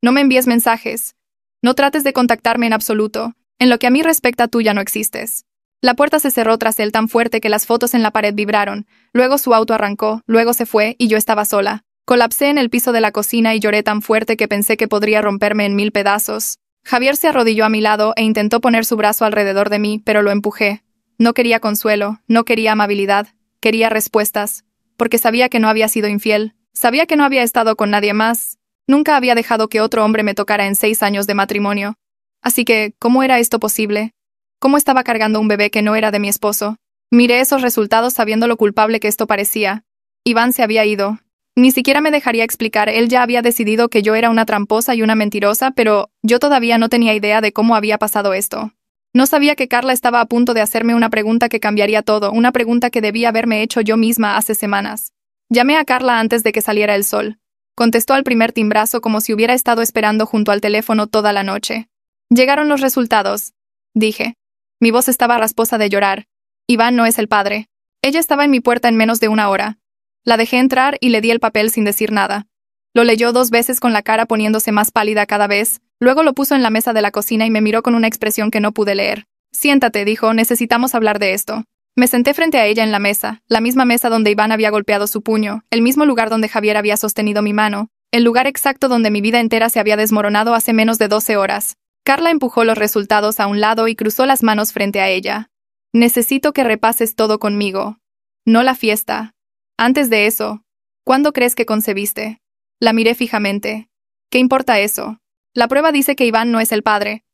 No me envíes mensajes. No trates de contactarme en absoluto. En lo que a mí respecta, tú ya no existes. La puerta se cerró tras él tan fuerte que las fotos en la pared vibraron. Luego su auto arrancó, luego se fue y yo estaba sola. Colapsé en el piso de la cocina y lloré tan fuerte que pensé que podría romperme en 1000 pedazos. Javier se arrodilló a mi lado e intentó poner su brazo alrededor de mí, pero lo empujé. No quería consuelo, no quería amabilidad, quería respuestas. Porque sabía que no había sido infiel, sabía que no había estado con nadie más. Nunca había dejado que otro hombre me tocara en 6 años de matrimonio. Así que, ¿cómo era esto posible? ¿Cómo estaba cargando un bebé que no era de mi esposo? Miré esos resultados sabiendo lo culpable que esto parecía. Iván se había ido. Ni siquiera me dejaría explicar, él ya había decidido que yo era una tramposa y una mentirosa, pero yo todavía no tenía idea de cómo había pasado esto. No sabía que Carla estaba a punto de hacerme una pregunta que cambiaría todo, una pregunta que debía haberme hecho yo misma hace semanas. Llamé a Carla antes de que saliera el sol. Contestó al primer timbrazo como si hubiera estado esperando junto al teléfono toda la noche. Llegaron los resultados, dije. Mi voz estaba rasposa de llorar. Iván no es el padre. Ella estaba en mi puerta en menos de 1 hora. La dejé entrar y le di el papel sin decir nada. Lo leyó 2 veces con la cara poniéndose más pálida cada vez, luego lo puso en la mesa de la cocina y me miró con una expresión que no pude leer. Siéntate, dijo, necesitamos hablar de esto. Me senté frente a ella en la misma mesa donde Iván había golpeado su puño, el mismo lugar donde Javier había sostenido mi mano, el lugar exacto donde mi vida entera se había desmoronado hace menos de 12 horas. Carla empujó los resultados a un lado y cruzó las manos frente a ella. Necesito que repases todo conmigo. No la fiesta. Antes de eso, ¿Cuándo crees que concebiste? La miré fijamente. ¿Qué importa eso? La prueba dice que Iván no es el padre.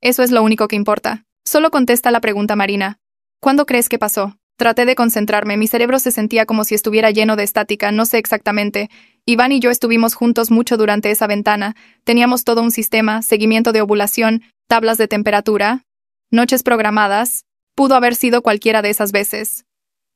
Eso es lo único que importa. Solo contesta la pregunta Marina. ¿Cuándo crees que pasó? Traté de concentrarme, mi cerebro se sentía como si estuviera lleno de estática, no sé exactamente. Iván y yo estuvimos juntos mucho durante esa ventana. Teníamos todo un sistema, seguimiento de ovulación, tablas de temperatura, noches programadas. Pudo haber sido cualquiera de esas veces.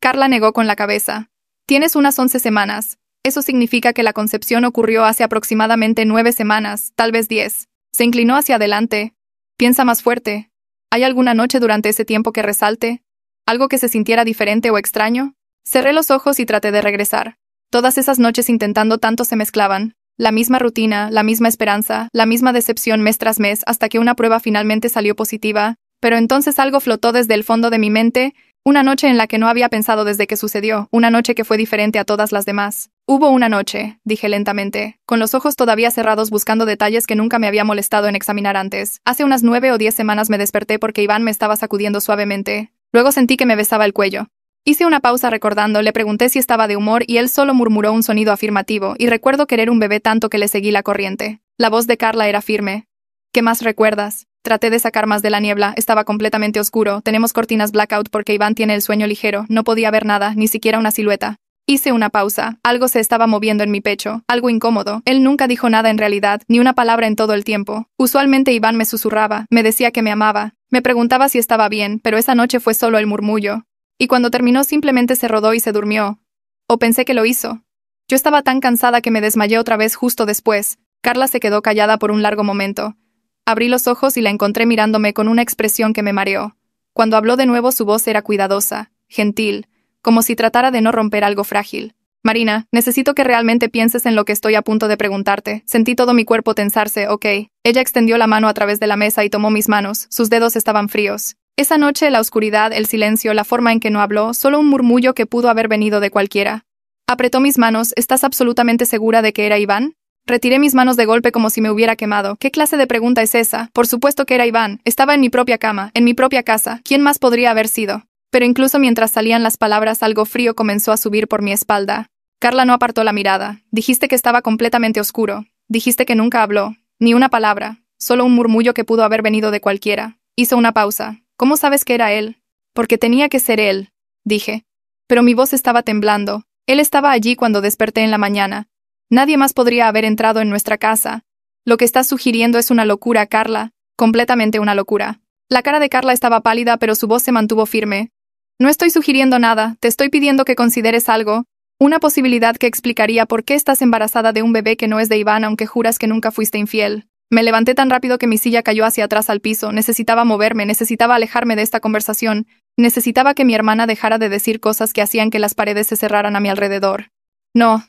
Carla negó con la cabeza. Tienes unas 11 semanas. Eso significa que la concepción ocurrió hace aproximadamente 9 semanas, tal vez 10. Se inclinó hacia adelante. Piensa más fuerte. ¿Hay alguna noche durante ese tiempo que resalte? ¿Algo que se sintiera diferente o extraño? Cerré los ojos y traté de regresar. Todas esas noches intentando tanto se mezclaban. La misma rutina, la misma esperanza, la misma decepción mes tras mes hasta que una prueba finalmente salió positiva. Pero entonces algo flotó desde el fondo de mi mente, una noche en la que no había pensado desde que sucedió, una noche que fue diferente a todas las demás. Hubo una noche, dije lentamente, con los ojos todavía cerrados buscando detalles que nunca me había molestado en examinar antes. Hace unas 9 o 10 semanas me desperté porque Iván me estaba sacudiendo suavemente. Luego sentí que me besaba el cuello. Hice una pausa recordando, le pregunté si estaba de humor y él solo murmuró un sonido afirmativo, y recuerdo querer un bebé tanto que le seguí la corriente. La voz de Carla era firme. ¿Qué más recuerdas? Traté de sacar más de la niebla, estaba completamente oscuro, tenemos cortinas blackout porque Iván tiene el sueño ligero, no podía ver nada, ni siquiera una silueta. Hice una pausa, algo se estaba moviendo en mi pecho, algo incómodo, él nunca dijo nada en realidad, ni una palabra en todo el tiempo. Usualmente Iván me susurraba, me decía que me amaba, me preguntaba si estaba bien, pero esa noche fue solo el murmullo. Y cuando terminó simplemente se rodó y se durmió. O pensé que lo hizo. Yo estaba tan cansada que me desmayé otra vez justo después. Carla se quedó callada por un largo momento. Abrí los ojos y la encontré mirándome con una expresión que me mareó. Cuando habló de nuevo su voz era cuidadosa, gentil, como si tratara de no romper algo frágil. Marina, necesito que realmente pienses en lo que estoy a punto de preguntarte. Sentí todo mi cuerpo tensarse, ¿ok? Ella extendió la mano a través de la mesa y tomó mis manos, sus dedos estaban fríos. Esa noche, la oscuridad, el silencio, la forma en que no habló, solo un murmullo que pudo haber venido de cualquiera. Apretó mis manos, ¿estás absolutamente segura de que era Iván? Retiré mis manos de golpe como si me hubiera quemado. ¿Qué clase de pregunta es esa? Por supuesto que era Iván. Estaba en mi propia cama, en mi propia casa. ¿Quién más podría haber sido? Pero incluso mientras salían las palabras, algo frío comenzó a subir por mi espalda. Carla no apartó la mirada. Dijiste que estaba completamente oscuro. Dijiste que nunca habló. Ni una palabra. Solo un murmullo que pudo haber venido de cualquiera. Hizo una pausa. ¿Cómo sabes que era él? Porque tenía que ser él, dije. Pero mi voz estaba temblando. Él estaba allí cuando desperté en la mañana. Nadie más podría haber entrado en nuestra casa. Lo que estás sugiriendo es una locura, Carla. Completamente una locura. La cara de Carla estaba pálida, pero su voz se mantuvo firme. No estoy sugiriendo nada, te estoy pidiendo que consideres algo. Una posibilidad que explicaría por qué estás embarazada de un bebé que no es de Iván, aunque juras que nunca fuiste infiel. Me levanté tan rápido que mi silla cayó hacia atrás al piso. Necesitaba moverme, necesitaba alejarme de esta conversación. Necesitaba que mi hermana dejara de decir cosas que hacían que las paredes se cerraran a mi alrededor. No,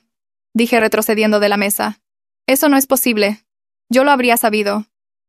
dije retrocediendo de la mesa. Eso no es posible. Yo lo habría sabido.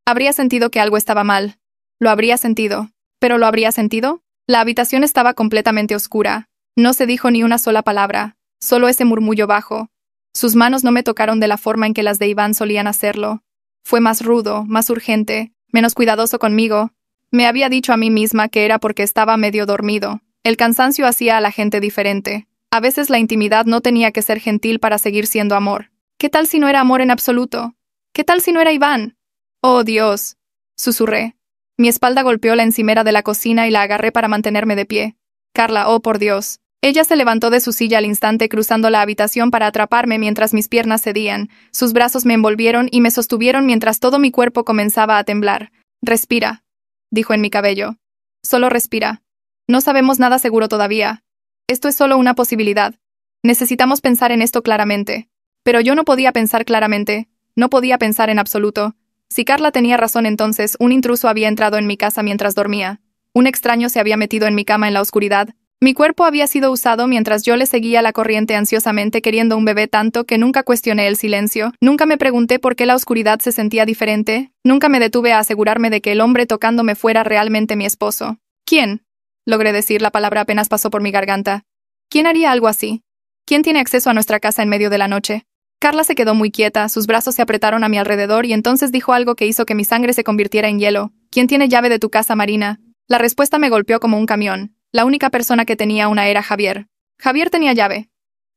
Habría sentido que algo estaba mal. Lo habría sentido. ¿Pero lo habría sentido? La habitación estaba completamente oscura. No se dijo ni una sola palabra, solo ese murmullo bajo. Sus manos no me tocaron de la forma en que las de Iván solían hacerlo. Fue más rudo, más urgente, menos cuidadoso conmigo. Me había dicho a mí misma que era porque estaba medio dormido. El cansancio hacía a la gente diferente. A veces la intimidad no tenía que ser gentil para seguir siendo amor. ¿Qué tal si no era amor en absoluto? ¿Qué tal si no era Iván? Oh, Dios, susurré. Mi espalda golpeó la encimera de la cocina y la agarré para mantenerme de pie. Carla, oh por Dios. Ella se levantó de su silla al instante cruzando la habitación para atraparme mientras mis piernas cedían. Sus brazos me envolvieron y me sostuvieron mientras todo mi cuerpo comenzaba a temblar. Respira, dijo en mi cabello. Solo respira. No sabemos nada seguro todavía. Esto es solo una posibilidad. Necesitamos pensar en esto claramente. Pero yo no podía pensar claramente. No podía pensar en absoluto. Si Carla tenía razón entonces, un intruso había entrado en mi casa mientras dormía. Un extraño se había metido en mi cama en la oscuridad. Mi cuerpo había sido usado mientras yo le seguía la corriente ansiosamente queriendo un bebé tanto que nunca cuestioné el silencio, nunca me pregunté por qué la oscuridad se sentía diferente, nunca me detuve a asegurarme de que el hombre tocándome fuera realmente mi esposo. ¿Quién? Logré decir, la palabra apenas pasó por mi garganta. ¿Quién haría algo así? ¿Quién tiene acceso a nuestra casa en medio de la noche? Carla se quedó muy quieta, sus brazos se apretaron a mi alrededor y entonces dijo algo que hizo que mi sangre se convirtiera en hielo. ¿Quién tiene llave de tu casa, Marina? La respuesta me golpeó como un camión. La única persona que tenía una era Javier. Javier tenía llave.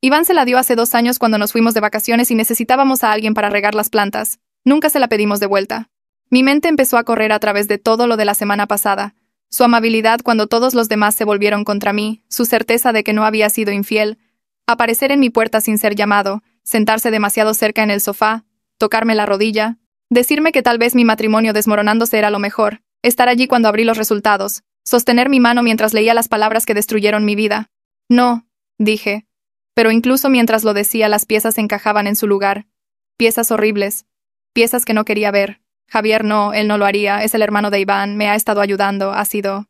Iván se la dio hace 2 años cuando nos fuimos de vacaciones y necesitábamos a alguien para regar las plantas. Nunca se la pedimos de vuelta. Mi mente empezó a correr a través de todo lo de la semana pasada. Su amabilidad cuando todos los demás se volvieron contra mí, su certeza de que no había sido infiel, aparecer en mi puerta sin ser llamado, sentarse demasiado cerca en el sofá, tocarme la rodilla, decirme que tal vez mi matrimonio desmoronándose era lo mejor, estar allí cuando abrí los resultados, sostener mi mano mientras leía las palabras que destruyeron mi vida. No, dije. Pero incluso mientras lo decía, las piezas encajaban en su lugar. Piezas horribles. Piezas que no quería ver. Javier no, él no lo haría, es el hermano de Iván, me ha estado ayudando,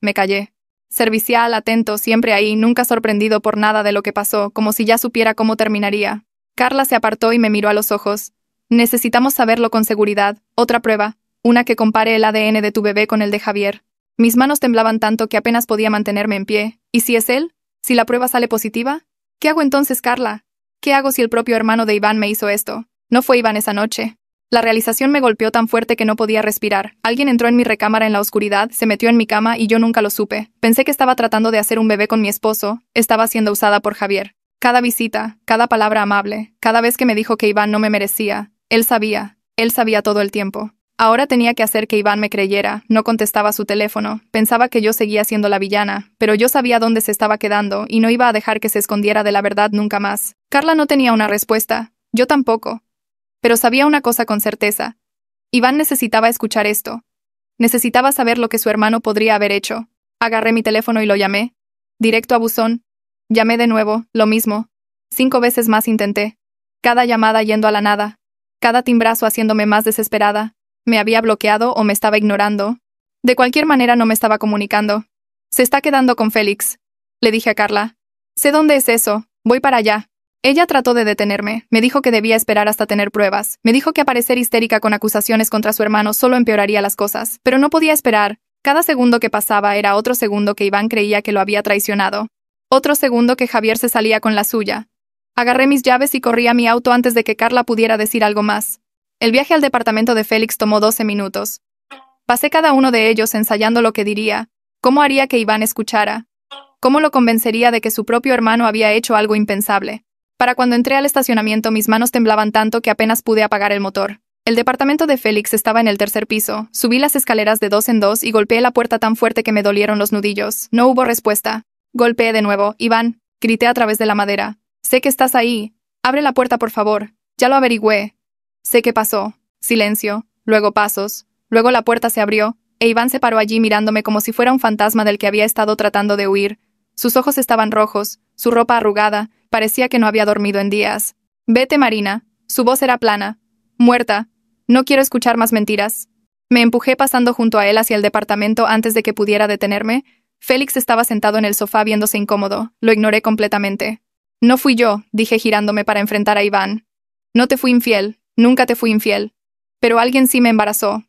me callé. Servicial, atento, siempre ahí, nunca sorprendido por nada de lo que pasó, como si ya supiera cómo terminaría. Carla se apartó y me miró a los ojos. Necesitamos saberlo con seguridad, otra prueba, una que compare el ADN de tu bebé con el de Javier. Mis manos temblaban tanto que apenas podía mantenerme en pie. ¿Y si es él? ¿Si la prueba sale positiva? ¿Qué hago entonces, Carla? ¿Qué hago si el propio hermano de Iván me hizo esto? No fue Iván esa noche. La realización me golpeó tan fuerte que no podía respirar. Alguien entró en mi recámara en la oscuridad, se metió en mi cama y yo nunca lo supe. Pensé que estaba tratando de hacer un bebé con mi esposo, estaba siendo usada por Javier. Cada visita, cada palabra amable, cada vez que me dijo que Iván no me merecía, él sabía todo el tiempo. Ahora tenía que hacer que Iván me creyera, no contestaba su teléfono, pensaba que yo seguía siendo la villana, pero yo sabía dónde se estaba quedando y no iba a dejar que se escondiera de la verdad nunca más. Carla no tenía una respuesta, yo tampoco. Pero sabía una cosa con certeza. Iván necesitaba escuchar esto. Necesitaba saber lo que su hermano podría haber hecho. Agarré mi teléfono y lo llamé. Directo a buzón. Llamé de nuevo, lo mismo. 5 veces más intenté. Cada llamada yendo a la nada. Cada timbrazo haciéndome más desesperada. ¿Me había bloqueado o me estaba ignorando? De cualquier manera no me estaba comunicando. Se está quedando con Félix, le dije a Carla. Sé dónde es eso, voy para allá. Ella trató de detenerme, me dijo que debía esperar hasta tener pruebas, me dijo que aparecer histérica con acusaciones contra su hermano solo empeoraría las cosas, pero no podía esperar. Cada segundo que pasaba era otro segundo que Iván creía que lo había traicionado. Otro segundo que Javier se salía con la suya. Agarré mis llaves y corrí a mi auto antes de que Carla pudiera decir algo más. El viaje al departamento de Félix tomó 12 minutos. Pasé cada uno de ellos ensayando lo que diría, cómo haría que Iván escuchara, cómo lo convencería de que su propio hermano había hecho algo impensable. Para cuando entré al estacionamiento mis manos temblaban tanto que apenas pude apagar el motor. El departamento de Félix estaba en el 3er piso, subí las escaleras de 2 en 2 y golpeé la puerta tan fuerte que me dolieron los nudillos. No hubo respuesta. Golpeé de nuevo. Iván, grité a través de la madera. Sé que estás ahí. Abre la puerta, por favor. Ya lo averigüé. Sé qué pasó. Silencio. Luego pasos. Luego la puerta se abrió, e Iván se paró allí mirándome como si fuera un fantasma del que había estado tratando de huir. Sus ojos estaban rojos, su ropa arrugada, parecía que no había dormido en días. Vete, Marina. Su voz era plana. Muerta. No quiero escuchar más mentiras. Me empujé pasando junto a él hacia el departamento antes de que pudiera detenerme. Félix estaba sentado en el sofá viéndose incómodo. Lo ignoré completamente. No fui yo, dije girándome para enfrentar a Iván. No te fui infiel, nunca te fui infiel. Pero alguien sí me embarazó.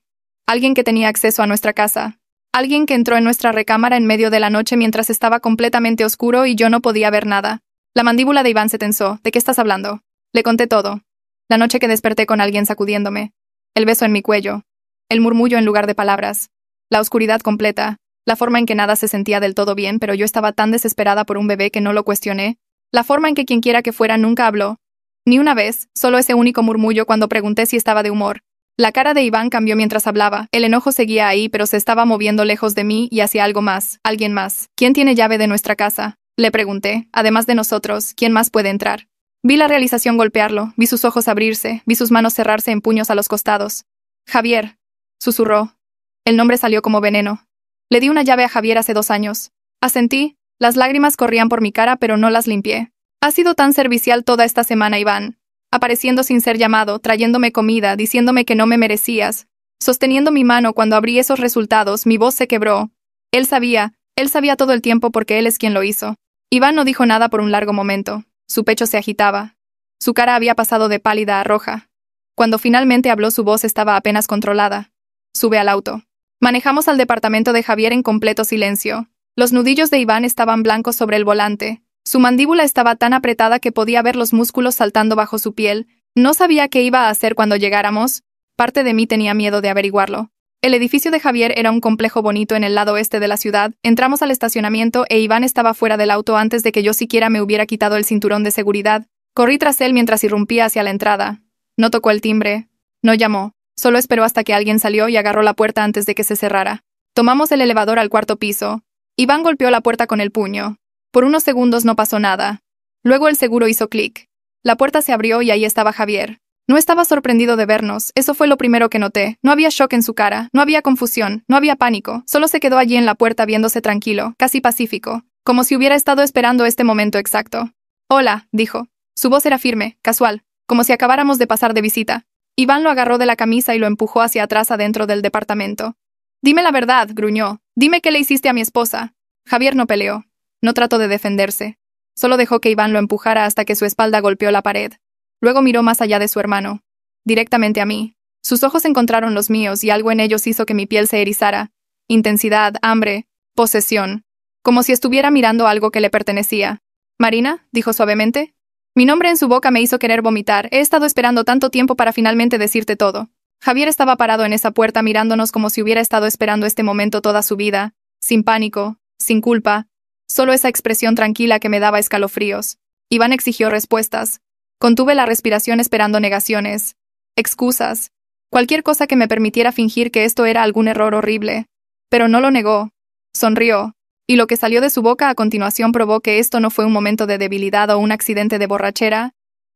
Alguien que tenía acceso a nuestra casa. Alguien que entró en nuestra recámara en medio de la noche mientras estaba completamente oscuro y yo no podía ver nada. La mandíbula de Iván se tensó. ¿De qué estás hablando? Le conté todo. La noche que desperté con alguien sacudiéndome. El beso en mi cuello. El murmullo en lugar de palabras. La oscuridad completa. La forma en que nada se sentía del todo bien, pero yo estaba tan desesperada por un bebé que no lo cuestioné. La forma en que quienquiera que fuera nunca habló. Ni una vez, solo ese único murmullo cuando pregunté si estaba de humor. La cara de Iván cambió mientras hablaba. El enojo seguía ahí, pero se estaba moviendo lejos de mí y hacia algo más, alguien más. ¿Quién tiene llave de nuestra casa? Le pregunté. Además de nosotros, ¿quién más puede entrar? Vi la realización golpearlo, vi sus ojos abrirse, vi sus manos cerrarse en puños a los costados. Javier, susurró. El nombre salió como veneno. Le di una llave a Javier hace 2 años. Asentí, las lágrimas corrían por mi cara pero no las limpié. Has sido tan servicial toda esta semana, Iván. Apareciendo sin ser llamado, trayéndome comida, diciéndome que no me merecías. Sosteniendo mi mano cuando abrí esos resultados, mi voz se quebró. Él sabía todo el tiempo porque él es quien lo hizo. Iván no dijo nada por un largo momento. Su pecho se agitaba. Su cara había pasado de pálida a roja. Cuando finalmente habló, su voz estaba apenas controlada. Sube al auto. Manejamos al departamento de Javier en completo silencio. Los nudillos de Iván estaban blancos sobre el volante. Su mandíbula estaba tan apretada que podía ver los músculos saltando bajo su piel. No sabía qué iba a hacer cuando llegáramos. Parte de mí tenía miedo de averiguarlo. El edificio de Javier era un complejo bonito en el lado oeste de la ciudad. Entramos al estacionamiento e Iván estaba fuera del auto antes de que yo siquiera me hubiera quitado el cinturón de seguridad. Corrí tras él mientras irrumpía hacia la entrada. No tocó el timbre, no llamó, solo esperó hasta que alguien salió y agarró la puerta antes de que se cerrara. Tomamos el elevador al cuarto piso. Iván golpeó la puerta con el puño. Por unos segundos no pasó nada. Luego el seguro hizo clic. La puerta se abrió y ahí estaba Javier. No estaba sorprendido de vernos, eso fue lo primero que noté. No había shock en su cara, no había confusión, no había pánico, solo se quedó allí en la puerta viéndose tranquilo, casi pacífico, como si hubiera estado esperando este momento exacto. Hola, dijo. Su voz era firme, casual, como si acabáramos de pasar de visita. Iván lo agarró de la camisa y lo empujó hacia atrás adentro del departamento. Dime la verdad, gruñó. Dime qué le hiciste a mi esposa. Javier no peleó. No trató de defenderse. Solo dejó que Iván lo empujara hasta que su espalda golpeó la pared. Luego miró más allá de su hermano, directamente a mí. Sus ojos encontraron los míos y algo en ellos hizo que mi piel se erizara. Intensidad, hambre, posesión. Como si estuviera mirando algo que le pertenecía. Marina, dijo suavemente. Mi nombre en su boca me hizo querer vomitar. He estado esperando tanto tiempo para finalmente decirte todo. Javier estaba parado en esa puerta mirándonos como si hubiera estado esperando este momento toda su vida, sin pánico, sin culpa. Solo esa expresión tranquila que me daba escalofríos. Iván exigió respuestas. Contuve la respiración esperando negaciones, excusas, cualquier cosa que me permitiera fingir que esto era algún error horrible. Pero no lo negó. Sonrió, y lo que salió de su boca a continuación probó que esto no fue un momento de debilidad o un accidente de borrachera.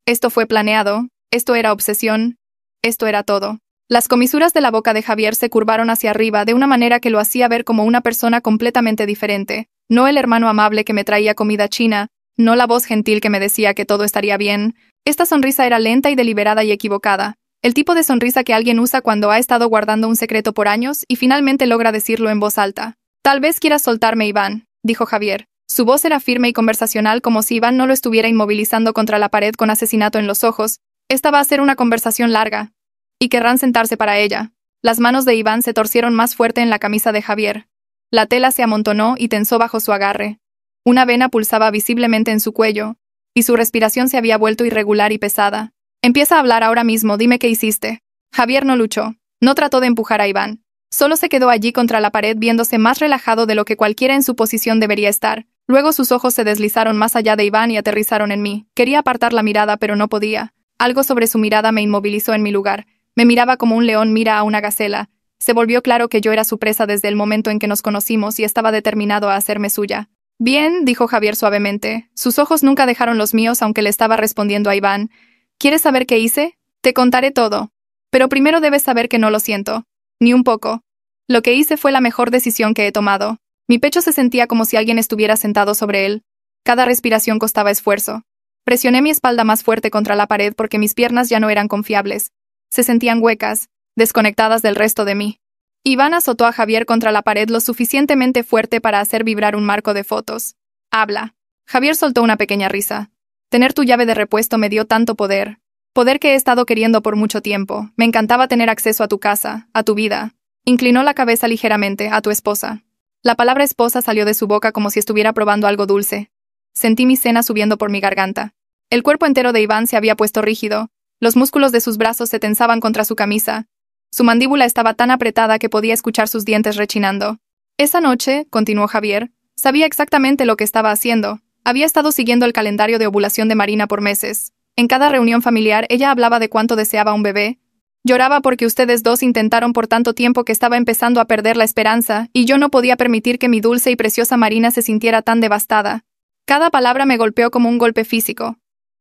Esto fue planeado, esto era obsesión, esto era todo. Las comisuras de la boca de Javier se curvaron hacia arriba de una manera que lo hacía ver como una persona completamente diferente, no el hermano amable que me traía comida china, no la voz gentil que me decía que todo estaría bien. Esta sonrisa era lenta y deliberada y equivocada, el tipo de sonrisa que alguien usa cuando ha estado guardando un secreto por años y finalmente logra decirlo en voz alta. Tal vez quieras soltarme, Iván, dijo Javier. Su voz era firme y conversacional como si Iván no lo estuviera inmovilizando contra la pared con asesinato en los ojos. Esta va a ser una conversación larga. Y querrán sentarse para ella. Las manos de Iván se torcieron más fuerte en la camisa de Javier. La tela se amontonó y tensó bajo su agarre. Una vena pulsaba visiblemente en su cuello, y su respiración se había vuelto irregular y pesada. Empieza a hablar ahora mismo, dime qué hiciste. Javier no luchó, no trató de empujar a Iván. Solo se quedó allí contra la pared viéndose más relajado de lo que cualquiera en su posición debería estar. Luego sus ojos se deslizaron más allá de Iván y aterrizaron en mí. Quería apartar la mirada pero no podía. Algo sobre su mirada me inmovilizó en mi lugar. Me miraba como un león mira a una gacela. Se volvió claro que yo era su presa desde el momento en que nos conocimos y estaba determinado a hacerme suya. Bien, dijo Javier suavemente. Sus ojos nunca dejaron los míos aunque le estaba respondiendo a Iván. ¿Quieres saber qué hice? Te contaré todo. Pero primero debes saber que no lo siento. Ni un poco. Lo que hice fue la mejor decisión que he tomado. Mi pecho se sentía como si alguien estuviera sentado sobre él. Cada respiración costaba esfuerzo. Presioné mi espalda más fuerte contra la pared porque mis piernas ya no eran confiables. Se sentían huecas, desconectadas del resto de mí. Iván azotó a Javier contra la pared lo suficientemente fuerte para hacer vibrar un marco de fotos. Habla. Javier soltó una pequeña risa. Tener tu llave de repuesto me dio tanto poder. Poder que he estado queriendo por mucho tiempo. Me encantaba tener acceso a tu casa, a tu vida. Inclinó la cabeza ligeramente, a tu esposa. La palabra esposa salió de su boca como si estuviera probando algo dulce. Sentí mi cena subiendo por mi garganta. El cuerpo entero de Iván se había puesto rígido. Los músculos de sus brazos se tensaban contra su camisa. Su mandíbula estaba tan apretada que podía escuchar sus dientes rechinando. Esa noche, continuó Javier, sabía exactamente lo que estaba haciendo. Había estado siguiendo el calendario de ovulación de Marina por meses. En cada reunión familiar ella hablaba de cuánto deseaba un bebé. Lloraba porque ustedes dos intentaron por tanto tiempo que estaba empezando a perder la esperanza, y yo no podía permitir que mi dulce y preciosa Marina se sintiera tan devastada. Cada palabra me golpeó como un golpe físico.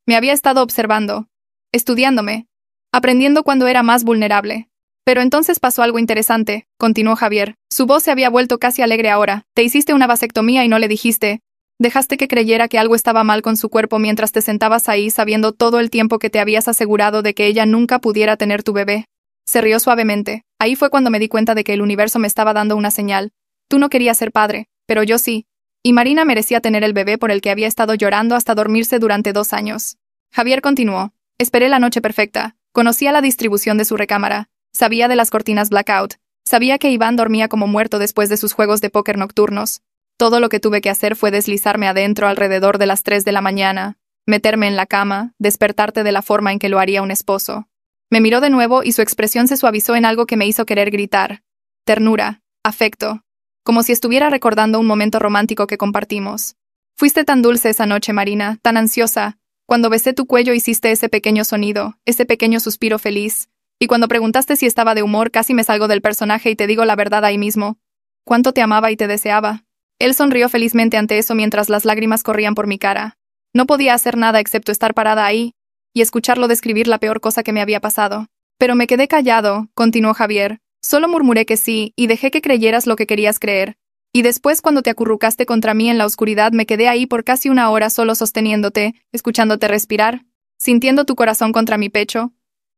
Me había estado observando, estudiándome, aprendiendo cuando era más vulnerable. Pero entonces pasó algo interesante, continuó Javier. Su voz se había vuelto casi alegre ahora. Te hiciste una vasectomía y no le dijiste. Dejaste que creyera que algo estaba mal con su cuerpo mientras te sentabas ahí sabiendo todo el tiempo que te habías asegurado de que ella nunca pudiera tener tu bebé. Se rió suavemente. Ahí fue cuando me di cuenta de que el universo me estaba dando una señal. Tú no querías ser padre, pero yo sí. Y Marina merecía tener el bebé por el que había estado llorando hasta dormirse durante 2 años. Javier continuó. Esperé la noche perfecta. Conocía la distribución de su recámara. Sabía de las cortinas blackout. Sabía que Iván dormía como muerto después de sus juegos de póker nocturnos. Todo lo que tuve que hacer fue deslizarme adentro alrededor de las 3 de la mañana, meterme en la cama, despertarte de la forma en que lo haría un esposo. Me miró de nuevo y su expresión se suavizó en algo que me hizo querer gritar. Ternura, afecto, como si estuviera recordando un momento romántico que compartimos. Fuiste tan dulce esa noche, Marina, tan ansiosa. Cuando besé tu cuello hiciste ese pequeño sonido, ese pequeño suspiro feliz. Y cuando preguntaste si estaba de humor casi me salgo del personaje y te digo la verdad ahí mismo. Cuánto te amaba y te deseaba. Él sonrió felizmente ante eso mientras las lágrimas corrían por mi cara. No podía hacer nada excepto estar parada ahí y escucharlo describir la peor cosa que me había pasado. Pero me quedé callado, continuó Javier. Solo murmuré que sí y dejé que creyeras lo que querías creer. Y después cuando te acurrucaste contra mí en la oscuridad me quedé ahí por casi una hora solo sosteniéndote, escuchándote respirar, sintiendo tu corazón contra mi pecho.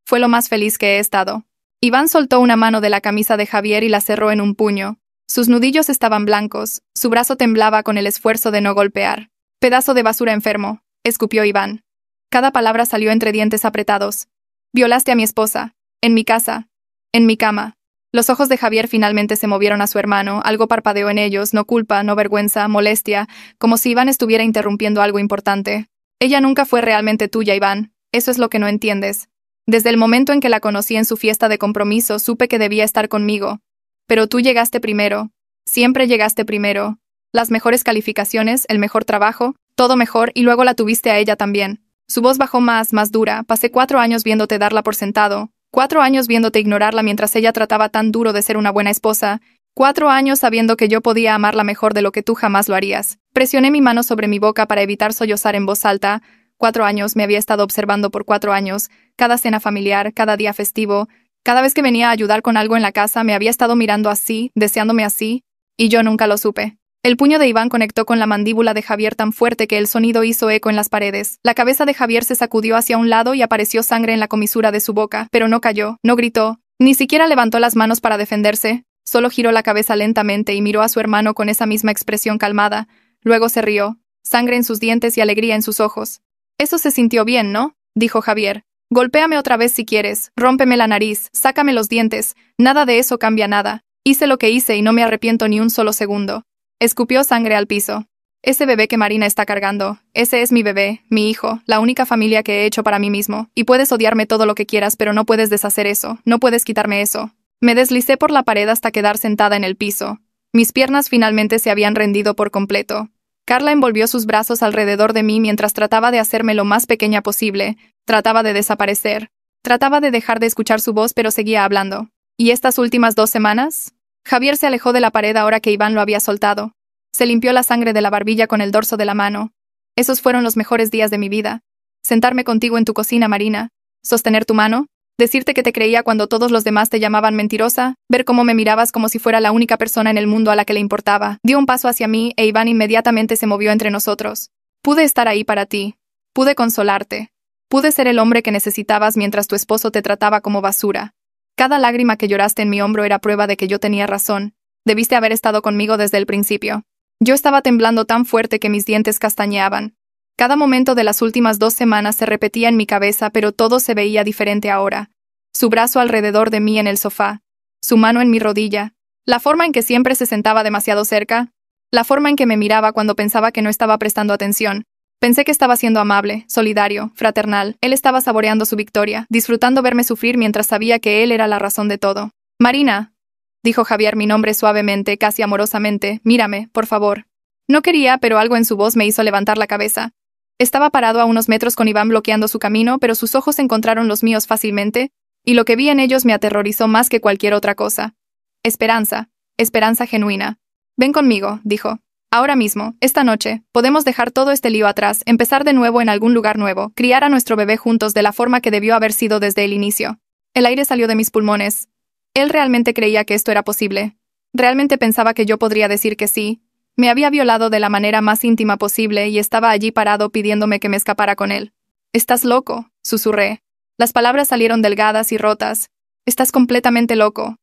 Fue lo más feliz que he estado. Iván soltó una mano de la camisa de Javier y la cerró en un puño. Sus nudillos estaban blancos, su brazo temblaba con el esfuerzo de no golpear. Pedazo de basura enfermo, escupió Iván. Cada palabra salió entre dientes apretados. Violaste a mi esposa, en mi casa, en mi cama. Los ojos de Javier finalmente se movieron a su hermano, algo parpadeó en ellos, no culpa, no vergüenza, molestia, como si Iván estuviera interrumpiendo algo importante. Ella nunca fue realmente tuya, Iván, eso es lo que no entiendes. Desde el momento en que la conocí en su fiesta de compromiso, supe que debía estar conmigo. Pero tú llegaste primero. Siempre llegaste primero. Las mejores calificaciones, el mejor trabajo, todo mejor y luego la tuviste a ella también. Su voz bajó más dura, pasé 4 años viéndote darla por sentado. 4 años viéndote ignorarla mientras ella trataba tan duro de ser una buena esposa. 4 años sabiendo que yo podía amarla mejor de lo que tú jamás lo harías. Presioné mi mano sobre mi boca para evitar sollozar en voz alta. 4 años me había estado observando por 4 años. Cada cena familiar, cada día festivo. Cada vez que venía a ayudar con algo en la casa me había estado mirando así, deseándome así. Y yo nunca lo supe. El puño de Iván conectó con la mandíbula de Javier tan fuerte que el sonido hizo eco en las paredes. La cabeza de Javier se sacudió hacia un lado y apareció sangre en la comisura de su boca, pero no cayó, no gritó, ni siquiera levantó las manos para defenderse, solo giró la cabeza lentamente y miró a su hermano con esa misma expresión calmada. Luego se rió, sangre en sus dientes y alegría en sus ojos. Eso se sintió bien, ¿no? Dijo Javier. Golpéame otra vez si quieres, rómpeme la nariz, sácame los dientes, nada de eso cambia nada. Hice lo que hice y no me arrepiento ni un solo segundo. Escupió sangre al piso. Ese bebé que Marina está cargando, ese es mi bebé, mi hijo, la única familia que he hecho para mí mismo, y puedes odiarme todo lo que quieras pero no puedes deshacer eso, no puedes quitarme eso. Me deslicé por la pared hasta quedar sentada en el piso. Mis piernas finalmente se habían rendido por completo. Carla envolvió sus brazos alrededor de mí mientras trataba de hacerme lo más pequeña posible, trataba de desaparecer, trataba de dejar de escuchar su voz pero seguía hablando. ¿Y estas últimas 2 semanas? Javier se alejó de la pared ahora que Iván lo había soltado. Se limpió la sangre de la barbilla con el dorso de la mano. Esos fueron los mejores días de mi vida. Sentarme contigo en tu cocina, Marina. Sostener tu mano. Decirte que te creía cuando todos los demás te llamaban mentirosa. Ver cómo me mirabas como si fuera la única persona en el mundo a la que le importaba. Dio un paso hacia mí e Iván inmediatamente se movió entre nosotros. Pude estar ahí para ti. Pude consolarte. Pude ser el hombre que necesitabas mientras tu esposo te trataba como basura. Cada lágrima que lloraste en mi hombro era prueba de que yo tenía razón. Debiste haber estado conmigo desde el principio. Yo estaba temblando tan fuerte que mis dientes castañeaban. Cada momento de las últimas 2 semanas se repetía en mi cabeza, pero todo se veía diferente ahora. Su brazo alrededor de mí en el sofá. Su mano en mi rodilla. La forma en que siempre se sentaba demasiado cerca. La forma en que me miraba cuando pensaba que no estaba prestando atención. Pensé que estaba siendo amable, solidario, fraternal. Él estaba saboreando su victoria, disfrutando verme sufrir mientras sabía que él era la razón de todo. Marina, dijo Javier mi nombre suavemente, casi amorosamente, mírame, por favor. No quería, pero algo en su voz me hizo levantar la cabeza. Estaba parado a unos metros con Iván bloqueando su camino, pero sus ojos encontraron los míos fácilmente, y lo que vi en ellos me aterrorizó más que cualquier otra cosa. Esperanza, esperanza genuina. Ven conmigo, dijo. Ahora mismo, esta noche, podemos dejar todo este lío atrás, empezar de nuevo en algún lugar nuevo, criar a nuestro bebé juntos de la forma que debió haber sido desde el inicio. El aire salió de mis pulmones. Él realmente creía que esto era posible. Realmente pensaba que yo podría decir que sí. Me había violado de la manera más íntima posible y estaba allí parado pidiéndome que me escapara con él. «Estás loco», susurré. Las palabras salieron delgadas y rotas. «Estás completamente loco».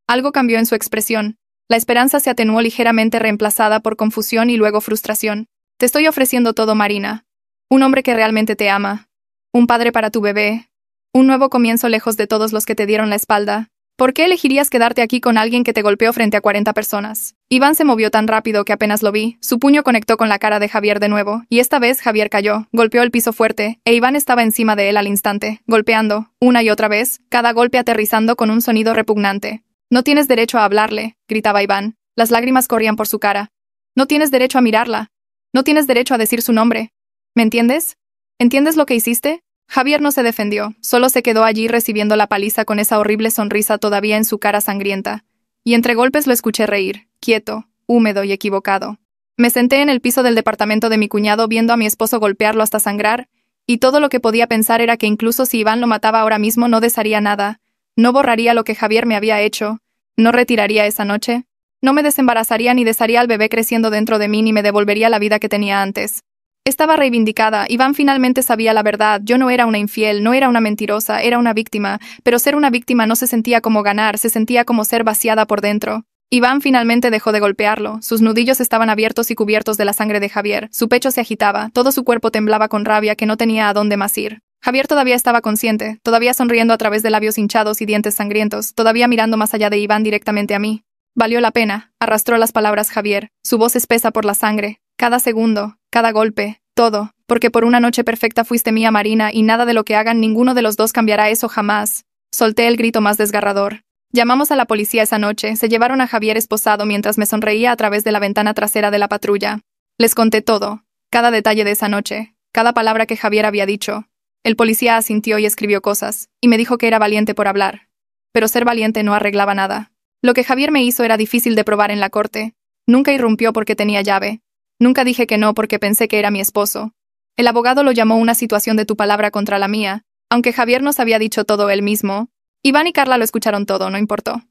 Algo cambió en su expresión. La esperanza se atenuó ligeramente reemplazada por confusión y luego frustración. «Te estoy ofreciendo todo, Marina. Un hombre que realmente te ama. Un padre para tu bebé. Un nuevo comienzo lejos de todos los que te dieron la espalda. ¿Por qué elegirías quedarte aquí con alguien que te golpeó frente a 40 personas? Iván se movió tan rápido que apenas lo vi. Su puño conectó con la cara de Javier de nuevo, y esta vez Javier cayó, golpeó el piso fuerte, e Iván estaba encima de él al instante, golpeando, una y otra vez, cada golpe aterrizando con un sonido repugnante. «No tienes derecho a hablarle», gritaba Iván. Las lágrimas corrían por su cara. «No tienes derecho a mirarla. No tienes derecho a decir su nombre. ¿Me entiendes? ¿Entiendes lo que hiciste? Javier no se defendió, solo se quedó allí recibiendo la paliza con esa horrible sonrisa todavía en su cara sangrienta. Y entre golpes lo escuché reír, quieto, húmedo y equivocado. Me senté en el piso del departamento de mi cuñado viendo a mi esposo golpearlo hasta sangrar, y todo lo que podía pensar era que incluso si Iván lo mataba ahora mismo no desharía nada, no borraría lo que Javier me había hecho, no retiraría esa noche, no me desembarazaría ni desharía al bebé creciendo dentro de mí ni me devolvería la vida que tenía antes. Estaba reivindicada, Iván finalmente sabía la verdad, yo no era una infiel, no era una mentirosa, era una víctima, pero ser una víctima no se sentía como ganar, se sentía como ser vaciada por dentro. Iván finalmente dejó de golpearlo, sus nudillos estaban abiertos y cubiertos de la sangre de Javier, su pecho se agitaba, todo su cuerpo temblaba con rabia que no tenía a dónde más ir. Javier todavía estaba consciente, todavía sonriendo a través de labios hinchados y dientes sangrientos, todavía mirando más allá de Iván directamente a mí. Valió la pena, arrastró las palabras Javier, su voz espesa por la sangre, cada segundo, cada golpe, todo, porque por una noche perfecta fuiste mía, Marina, y nada de lo que hagan ninguno de los dos cambiará eso jamás. Solté el grito más desgarrador. Llamamos a la policía esa noche, se llevaron a Javier esposado mientras me sonreía a través de la ventana trasera de la patrulla. Les conté todo, cada detalle de esa noche, cada palabra que Javier había dicho. El policía asintió y escribió cosas, y me dijo que era valiente por hablar. Pero ser valiente no arreglaba nada. Lo que Javier me hizo era difícil de probar en la corte. Nunca irrumpió porque tenía llave. Nunca dije que no porque pensé que era mi esposo. El abogado lo llamó una situación de tu palabra contra la mía, aunque Javier nos había dicho todo él mismo. Iván y Carla lo escucharon todo, no importó.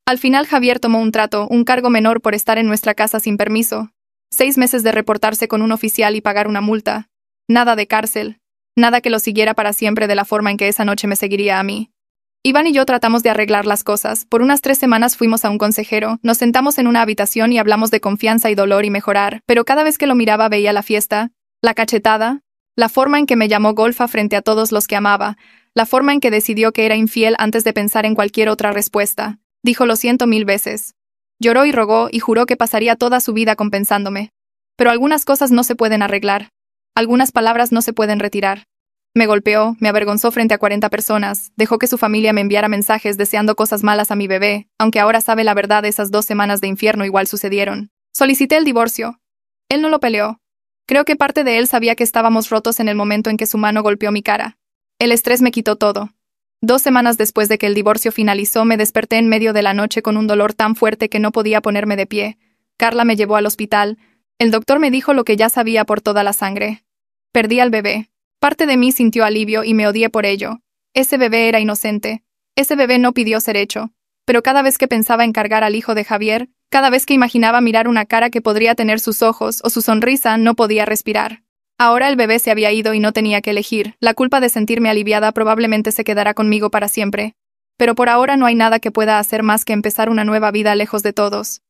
Al final Javier tomó un trato, un cargo menor por estar en nuestra casa sin permiso. 6 meses de reportarse con un oficial y pagar una multa. Nada de cárcel. Nada que lo siguiera para siempre de la forma en que esa noche me seguiría a mí. Iván y yo tratamos de arreglar las cosas. Por unas 3 semanas fuimos a un consejero, nos sentamos en una habitación y hablamos de confianza y dolor y mejorar, pero cada vez que lo miraba veía la fiesta, la cachetada, la forma en que me llamó golfa frente a todos los que amaba, la forma en que decidió que era infiel antes de pensar en cualquier otra respuesta. Dijo lo siento 1000 veces. Lloró y rogó y juró que pasaría toda su vida compensándome. Pero algunas cosas no se pueden arreglar. Algunas palabras no se pueden retirar. Me golpeó, me avergonzó frente a 40 personas, dejó que su familia me enviara mensajes deseando cosas malas a mi bebé, aunque ahora sabe la verdad, esas 2 semanas de infierno igual sucedieron. Solicité el divorcio. Él no lo peleó. Creo que parte de él sabía que estábamos rotos en el momento en que su mano golpeó mi cara. El estrés me quitó todo. 2 semanas después de que el divorcio finalizó, me desperté en medio de la noche con un dolor tan fuerte que no podía ponerme de pie. Carla me llevó al hospital. El doctor me dijo lo que ya sabía por toda la sangre. Perdí al bebé. Parte de mí sintió alivio y me odié por ello. Ese bebé era inocente. Ese bebé no pidió ser hecho. Pero cada vez que pensaba en cargar al hijo de Javier, cada vez que imaginaba mirar una cara que podría tener sus ojos o su sonrisa, no podía respirar. Ahora el bebé se había ido y no tenía que elegir. La culpa de sentirme aliviada probablemente se quedará conmigo para siempre. Pero por ahora no hay nada que pueda hacer más que empezar una nueva vida lejos de todos.